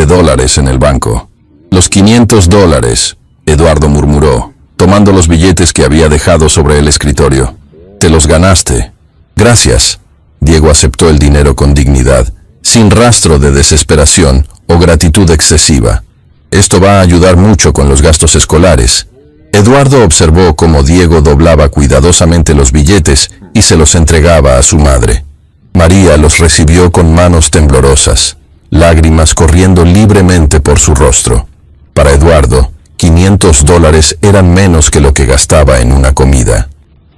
en el banco. Los $500, Eduardo murmuró, tomando los billetes que había dejado sobre el escritorio. «Te los ganaste». «Gracias». Diego aceptó el dinero con dignidad, sin rastro de desesperación o gratitud excesiva. «Esto va a ayudar mucho con los gastos escolares». Eduardo observó cómo Diego doblaba cuidadosamente los billetes y se los entregaba a su madre. María los recibió con manos temblorosas, lágrimas corriendo libremente por su rostro. Para Eduardo, $500 eran menos que lo que gastaba en una comida.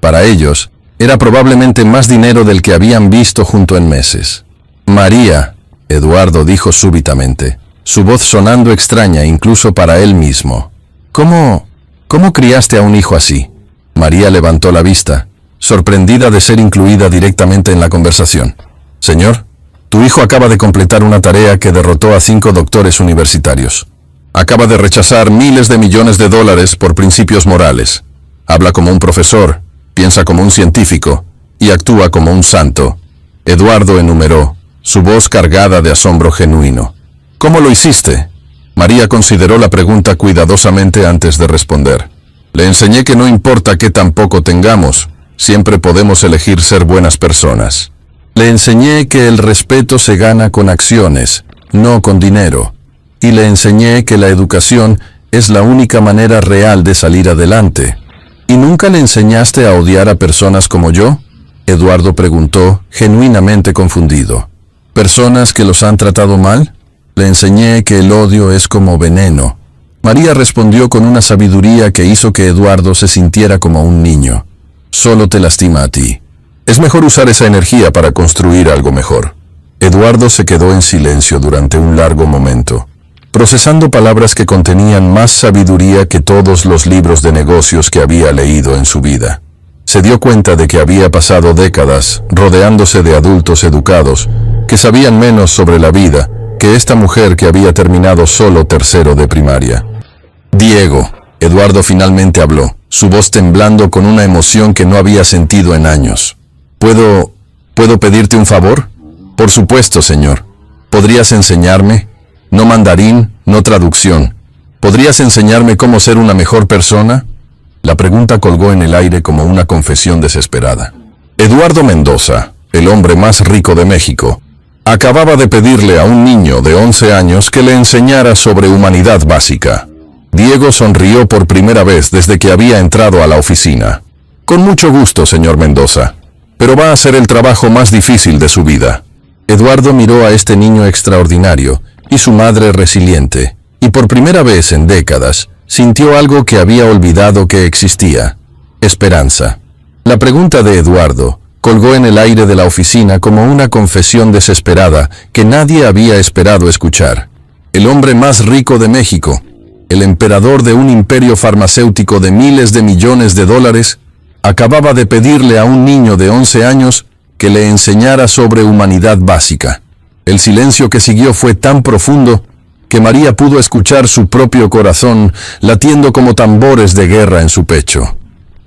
Para ellos, era probablemente más dinero del que habían visto junto en meses. «María», Eduardo dijo súbitamente, su voz sonando extraña incluso para él mismo. ¿Cómo criaste a un hijo así?» María levantó la vista, sorprendida de ser incluida directamente en la conversación. «Señor, tu hijo acaba de completar una tarea que derrotó a 5 doctores universitarios. Acaba de rechazar miles de millones de dólares por principios morales. Habla como un profesor, piensa como un científico y actúa como un santo». Eduardo enumeró, su voz cargada de asombro genuino. «¿Cómo lo hiciste?» María consideró la pregunta cuidadosamente antes de responder. «Le enseñé que no importa qué tan poco tengamos, siempre podemos elegir ser buenas personas. Le enseñé que el respeto se gana con acciones, no con dinero. Y le enseñé que la educación es la única manera real de salir adelante». «¿Y nunca le enseñaste a odiar a personas como yo?», Eduardo preguntó, genuinamente confundido. «¿Personas que los han tratado mal? Le enseñé que el odio es como veneno». María respondió con una sabiduría que hizo que Eduardo se sintiera como un niño. «Solo te lastima a ti. Es mejor usar esa energía para construir algo mejor». Eduardo se quedó en silencio durante un largo momento, procesando palabras que contenían más sabiduría que todos los libros de negocios que había leído en su vida. Se dio cuenta de que había pasado décadas rodeándose de adultos educados que sabían menos sobre la vida que esta mujer que había terminado solo tercero de primaria. «Diego», Eduardo finalmente habló, su voz temblando con una emoción que no había sentido en años. ¿Puedo pedirte un favor?» «Por supuesto, señor. ¿Podrías enseñarme? No mandarín, no traducción. ¿Podrías enseñarme cómo ser una mejor persona?» La pregunta colgó en el aire como una confesión desesperada. Eduardo Mendoza, el hombre más rico de México, acababa de pedirle a un niño de 11 años que le enseñara sobre humanidad básica. Diego sonrió por primera vez desde que había entrado a la oficina. «Con mucho gusto, señor Mendoza, pero va a ser el trabajo más difícil de su vida». Eduardo miró a este niño extraordinario y su madre resiliente, y por primera vez en décadas, sintió algo que había olvidado que existía: esperanza. La pregunta de Eduardo colgó en el aire de la oficina como una confesión desesperada que nadie había esperado escuchar. El hombre más rico de México, el emperador de un imperio farmacéutico de miles de millones de dólares, acababa de pedirle a un niño de 11 años que le enseñara sobre humanidad básica. El silencio que siguió fue tan profundo que María pudo escuchar su propio corazón latiendo como tambores de guerra en su pecho.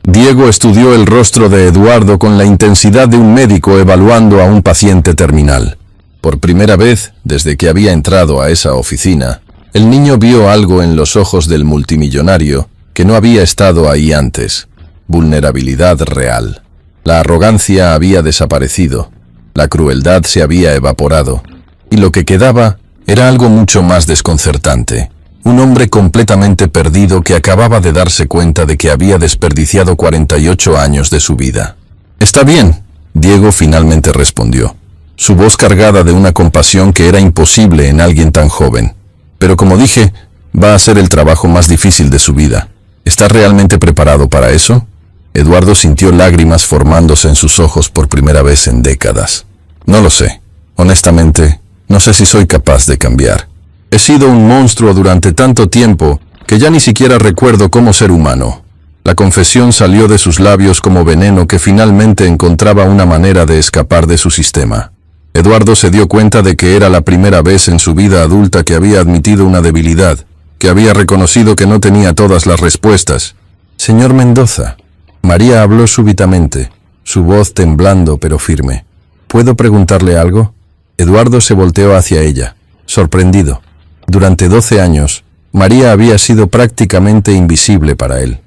Diego estudió el rostro de Eduardo con la intensidad de un médico evaluando a un paciente terminal. Por primera vez, desde que había entrado a esa oficina, el niño vio algo en los ojos del multimillonario que no había estado ahí antes: vulnerabilidad real. La arrogancia había desaparecido, la crueldad se había evaporado, y lo que quedaba era algo mucho más desconcertante. Un hombre completamente perdido que acababa de darse cuenta de que había desperdiciado 48 años de su vida. «Está bien», Diego finalmente respondió, su voz cargada de una compasión que era imposible en alguien tan joven. «Pero como dije, va a ser el trabajo más difícil de su vida. ¿Estás realmente preparado para eso?» Eduardo sintió lágrimas formándose en sus ojos por primera vez en décadas. «No lo sé. Honestamente, no sé si soy capaz de cambiar. He sido un monstruo durante tanto tiempo que ya ni siquiera recuerdo cómo ser humano». La confesión salió de sus labios como veneno que finalmente encontraba una manera de escapar de su sistema. Eduardo se dio cuenta de que era la primera vez en su vida adulta que había admitido una debilidad, que había reconocido que no tenía todas las respuestas. «Señor Mendoza», María habló súbitamente, su voz temblando pero firme. «¿Puedo preguntarle algo?» Eduardo se volteó hacia ella, sorprendido. Durante 12 años, María había sido prácticamente invisible para él.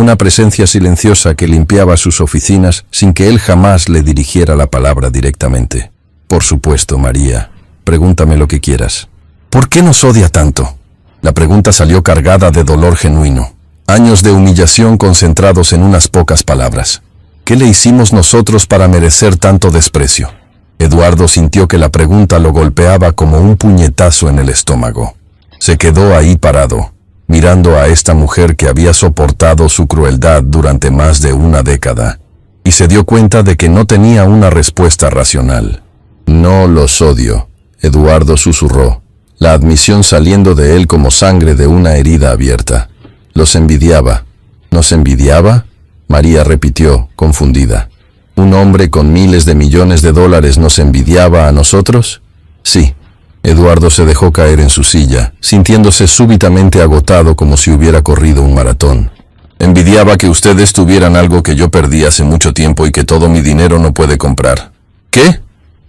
una presencia silenciosa que limpiaba sus oficinas sin que él jamás le dirigiera la palabra directamente. Por supuesto, María, pregúntame lo que quieras. ¿Por qué nos odia tanto? La pregunta salió cargada de dolor genuino. Años de humillación concentrados en unas pocas palabras. ¿Qué le hicimos nosotros para merecer tanto desprecio? Eduardo sintió que la pregunta lo golpeaba como un puñetazo en el estómago. Se quedó ahí parado, mirando a esta mujer que había soportado su crueldad durante más de una década, y se dio cuenta de que no tenía una respuesta racional. No los odio, Eduardo susurró, la admisión saliendo de él como sangre de una herida abierta. Los envidiaba. ¿Nos envidiaba? María repitió, confundida. ¿Un hombre con miles de millones de dólares nos envidiaba a nosotros? Sí. Eduardo se dejó caer en su silla, sintiéndose súbitamente agotado como si hubiera corrido un maratón. Envidiaba que ustedes tuvieran algo que yo perdí hace mucho tiempo y que todo mi dinero no puede comprar. ¿Qué?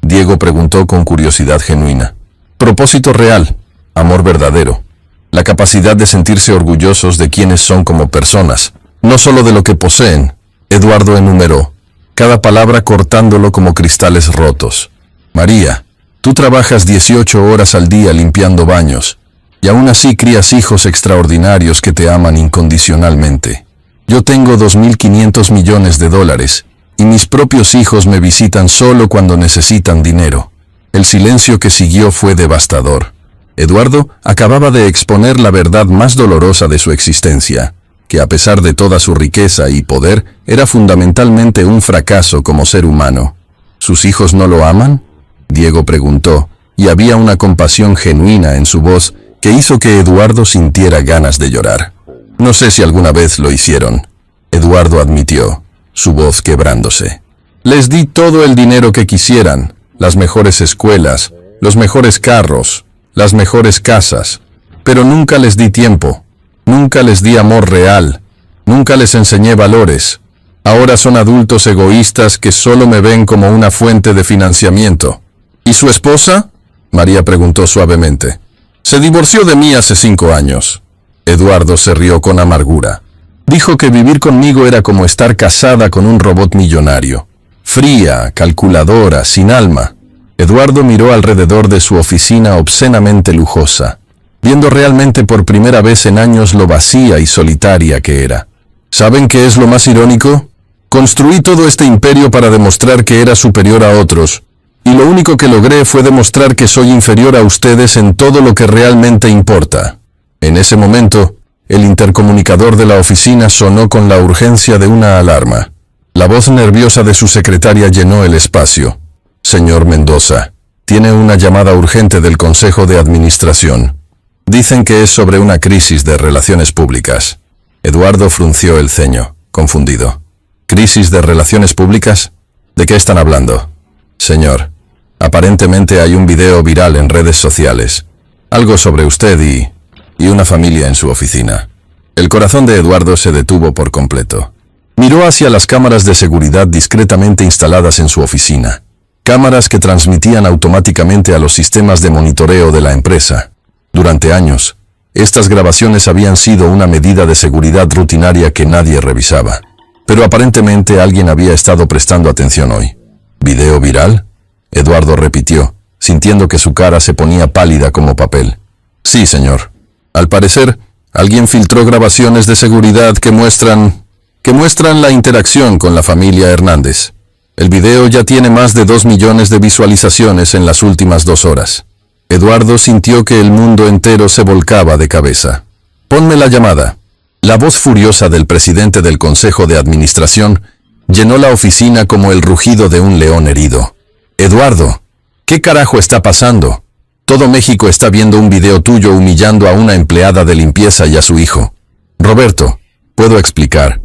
Diego preguntó con curiosidad genuina. Propósito real, amor verdadero, la capacidad de sentirse orgullosos de quienes son como personas, no solo de lo que poseen. Eduardo enumeró, cada palabra cortándolo como cristales rotos. María, tú trabajas 18 horas al día limpiando baños, y aún así crías hijos extraordinarios que te aman incondicionalmente. Yo tengo 2.500 millones de dólares, y mis propios hijos me visitan solo cuando necesitan dinero. El silencio que siguió fue devastador. Eduardo acababa de exponer la verdad más dolorosa de su existencia, que a pesar de toda su riqueza y poder, era fundamentalmente un fracaso como ser humano. ¿Sus hijos no lo aman?, Diego preguntó, y había una compasión genuina en su voz que hizo que Eduardo sintiera ganas de llorar. No sé si alguna vez lo hicieron, Eduardo admitió, su voz quebrándose. Les di todo el dinero que quisieran, las mejores escuelas, los mejores carros, las mejores casas, pero nunca les di tiempo, nunca les di amor real, nunca les enseñé valores. Ahora son adultos egoístas que solo me ven como una fuente de financiamiento. ¿Y su esposa?, María preguntó suavemente. Se divorció de mí hace 5 años. Eduardo se rió con amargura. Dijo que vivir conmigo era como estar casada con un robot millonario. Fría, calculadora, sin alma. Eduardo miró alrededor de su oficina obscenamente lujosa, viendo realmente por primera vez en años lo vacía y solitaria que era. ¿Saben qué es lo más irónico? Construí todo este imperio para demostrar que era superior a otros, y lo único que logré fue demostrar que soy inferior a ustedes en todo lo que realmente importa. En ese momento, el intercomunicador de la oficina sonó con la urgencia de una alarma. La voz nerviosa de su secretaria llenó el espacio. Señor Mendoza, tiene una llamada urgente del Consejo de Administración. Dicen que es sobre una crisis de relaciones públicas. Eduardo frunció el ceño, confundido. ¿Crisis de relaciones públicas? ¿De qué están hablando? Señor, aparentemente hay un video viral en redes sociales. Algo sobre usted y una familia en su oficina. El corazón de Eduardo se detuvo por completo. Miró hacia las cámaras de seguridad discretamente instaladas en su oficina. Cámaras que transmitían automáticamente a los sistemas de monitoreo de la empresa. Durante años, estas grabaciones habían sido una medida de seguridad rutinaria que nadie revisaba. Pero aparentemente alguien había estado prestando atención hoy. ¿Video viral?, Eduardo repitió, sintiendo que su cara se ponía pálida como papel. Sí, señor. Al parecer, alguien filtró grabaciones de seguridad que muestran la interacción con la familia Hernández. El video ya tiene más de 2 millones de visualizaciones en las últimas 2 horas. Eduardo sintió que el mundo entero se volcaba de cabeza. Ponme la llamada. La voz furiosa del presidente del Consejo de Administración llenó la oficina como el rugido de un león herido. Eduardo, ¿qué carajo está pasando? Todo México está viendo un video tuyo humillando a una empleada de limpieza y a su hijo. Roberto, puedo explicar.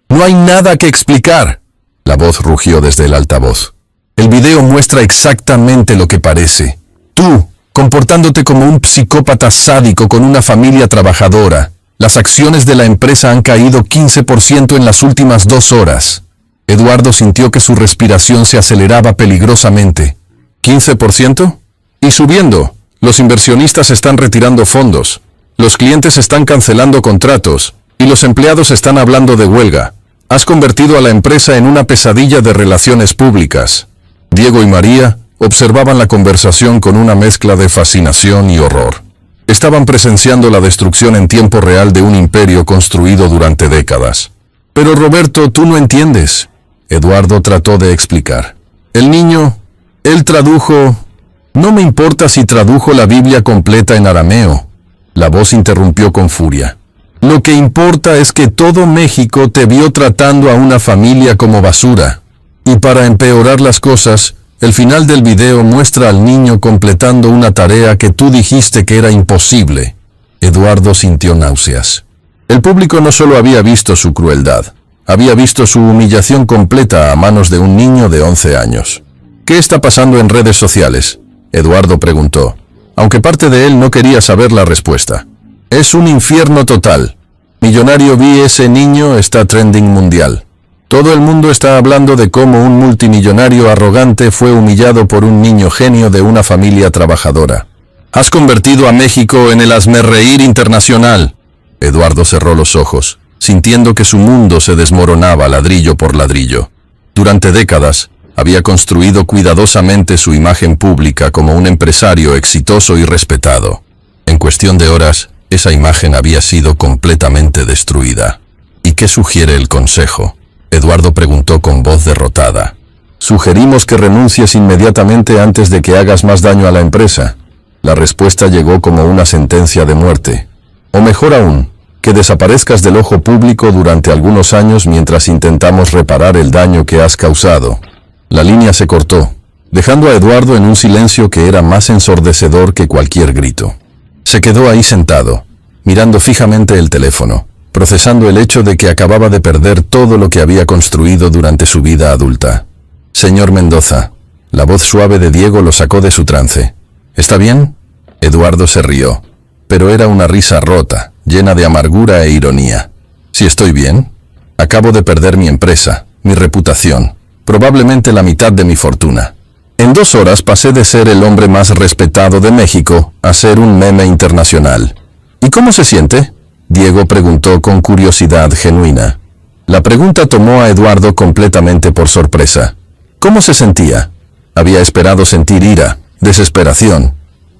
No hay nada que explicar. La voz rugió desde el altavoz. El video muestra exactamente lo que parece. Tú, comportándote como un psicópata sádico con una familia trabajadora. Las acciones de la empresa han caído 15% en las últimas 2 horas. Eduardo sintió que su respiración se aceleraba peligrosamente. ¿15%? Y subiendo. Los inversionistas están retirando fondos. Los clientes están cancelando contratos. Y los empleados están hablando de huelga. Has convertido a la empresa en una pesadilla de relaciones públicas. Diego y María observaban la conversación con una mezcla de fascinación y horror. Estaban presenciando la destrucción en tiempo real de un imperio construido durante décadas. Pero Roberto, tú no entiendes. Eduardo trató de explicar. El niño, él tradujo... No me importa si tradujo la Biblia completa en arameo. La voz interrumpió con furia. Lo que importa es que todo México te vio tratando a una familia como basura. Y para empeorar las cosas, el final del video muestra al niño completando una tarea que tú dijiste que era imposible. Eduardo sintió náuseas. El público no solo había visto su crueldad, había visto su humillación completa a manos de un niño de 11 años. ¿Qué está pasando en redes sociales?, Eduardo preguntó, aunque parte de él no quería saber la respuesta. Es un infierno total. Millonario vi ese niño está trending mundial. Todo el mundo está hablando de cómo un multimillonario arrogante fue humillado por un niño genio de una familia trabajadora. Has convertido a México en el hazmerreír internacional. Eduardo cerró los ojos, sintiendo que su mundo se desmoronaba ladrillo por ladrillo. Durante décadas, había construido cuidadosamente su imagen pública como un empresario exitoso y respetado. En cuestión de horas, esa imagen había sido completamente destruida. ¿Y qué sugiere el consejo?, Eduardo preguntó con voz derrotada. Sugerimos que renuncies inmediatamente antes de que hagas más daño a la empresa. La respuesta llegó como una sentencia de muerte. O mejor aún, que desaparezcas del ojo público durante algunos años mientras intentamos reparar el daño que has causado. La línea se cortó, dejando a Eduardo en un silencio que era más ensordecedor que cualquier grito. Se quedó ahí sentado, mirando fijamente el teléfono, procesando el hecho de que acababa de perder todo lo que había construido durante su vida adulta. Señor Mendoza, la voz suave de Diego lo sacó de su trance. ¿Está bien? Eduardo se rió, pero era una risa rota, llena de amargura e ironía. ¿Si estoy bien? Acabo de perder mi empresa, mi reputación, probablemente la mitad de mi fortuna. En 2 horas pasé de ser el hombre más respetado de México a ser un meme internacional. ¿Y cómo se siente?, Diego preguntó con curiosidad genuina. La pregunta tomó a Eduardo completamente por sorpresa. ¿Cómo se sentía? Había esperado sentir ira, desesperación,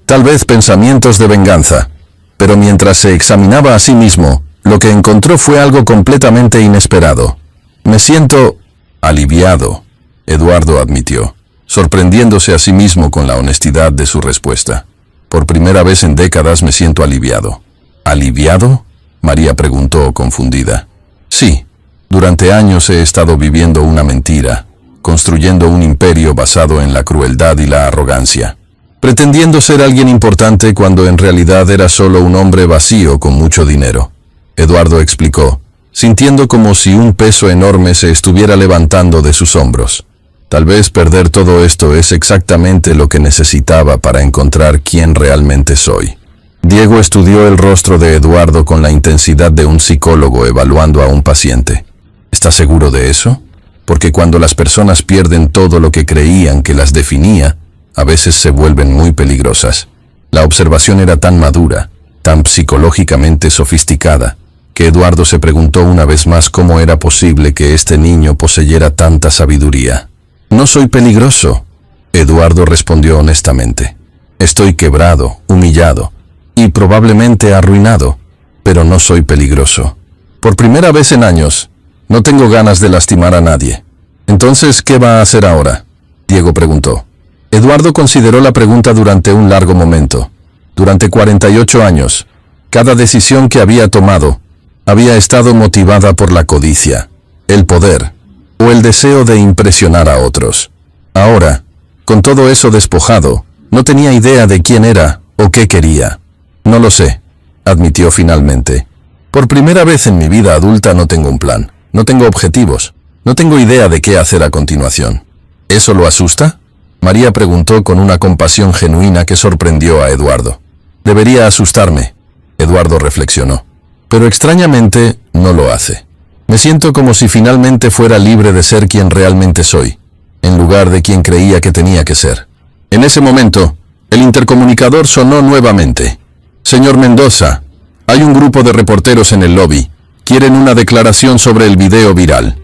tal vez pensamientos de venganza. Pero mientras se examinaba a sí mismo, lo que encontró fue algo completamente inesperado. Me siento aliviado, Eduardo admitió, sorprendiéndose a sí mismo con la honestidad de su respuesta. Por primera vez en décadas me siento aliviado. ¿Aliviado?, María preguntó confundida. Sí, durante años he estado viviendo una mentira, construyendo un imperio basado en la crueldad y la arrogancia, pretendiendo ser alguien importante cuando en realidad era solo un hombre vacío con mucho dinero. Eduardo explicó, sintiendo como si un peso enorme se estuviera levantando de sus hombros. Tal vez perder todo esto es exactamente lo que necesitaba para encontrar quién realmente soy. Diego estudió el rostro de Eduardo con la intensidad de un psicólogo evaluando a un paciente. ¿Estás seguro de eso? Porque cuando las personas pierden todo lo que creían que las definía, a veces se vuelven muy peligrosas. La observación era tan madura, tan psicológicamente sofisticada, que Eduardo se preguntó una vez más cómo era posible que este niño poseyera tanta sabiduría. No soy peligroso, Eduardo respondió honestamente. Estoy quebrado, humillado y probablemente arruinado, pero no soy peligroso. Por primera vez en años, no tengo ganas de lastimar a nadie. Entonces, ¿qué va a hacer ahora?, Diego preguntó. Eduardo consideró la pregunta durante un largo momento. Durante 48 años, cada decisión que había tomado había estado motivada por la codicia, el poder o el deseo de impresionar a otros. Ahora, con todo eso despojado, no tenía idea de quién era o qué quería. No lo sé, admitió finalmente. Por primera vez en mi vida adulta no tengo un plan, no tengo objetivos, no tengo idea de qué hacer a continuación. ¿Eso lo asusta?, María preguntó con una compasión genuina que sorprendió a Eduardo. Debería asustarme, Eduardo reflexionó. Pero extrañamente no lo hace. Me siento como si finalmente fuera libre de ser quien realmente soy, en lugar de quien creía que tenía que ser. En ese momento, el intercomunicador sonó nuevamente. Señor Mendoza, hay un grupo de reporteros en el lobby. Quieren una declaración sobre el video viral.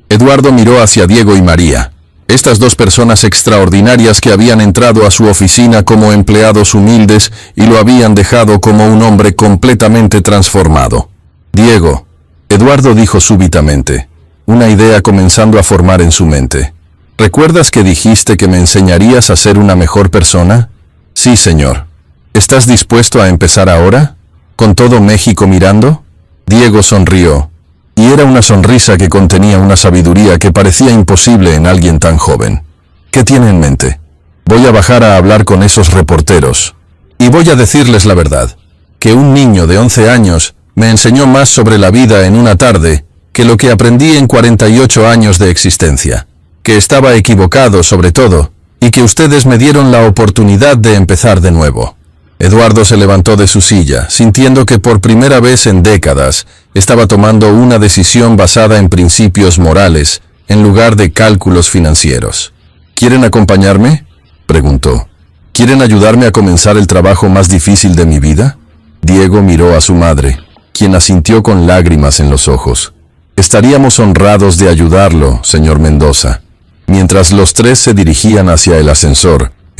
Eduardo miró hacia Diego y María. Estas dos personas extraordinarias que habían entrado a su oficina como empleados humildes y lo habían dejado como un hombre completamente transformado. Diego, Eduardo dijo súbitamente, una idea comenzando a formar en su mente. ¿Recuerdas que dijiste que me enseñarías a ser una mejor persona? Sí, señor. ¿Estás dispuesto a empezar ahora? ¿Con todo México mirando? Diego sonrió. Y era una sonrisa que contenía una sabiduría que parecía imposible en alguien tan joven. ¿Qué tiene en mente? Voy a bajar a hablar con esos reporteros. Y voy a decirles la verdad, que un niño de 11 años me enseñó más sobre la vida en una tarde que lo que aprendí en 48 años de existencia. Que estaba equivocado sobre todo, y que ustedes me dieron la oportunidad de empezar de nuevo. Eduardo se levantó de su silla, sintiendo que por primera vez en décadas estaba tomando una decisión basada en principios morales, en lugar de cálculos financieros. ¿Quieren acompañarme?, preguntó. ¿Quieren ayudarme a comenzar el trabajo más difícil de mi vida? Diego miró a su madre, quien asintió con lágrimas en los ojos. Estaríamos honrados de ayudarlo, señor Mendoza. Mientras los tres se dirigían hacia el ascensor,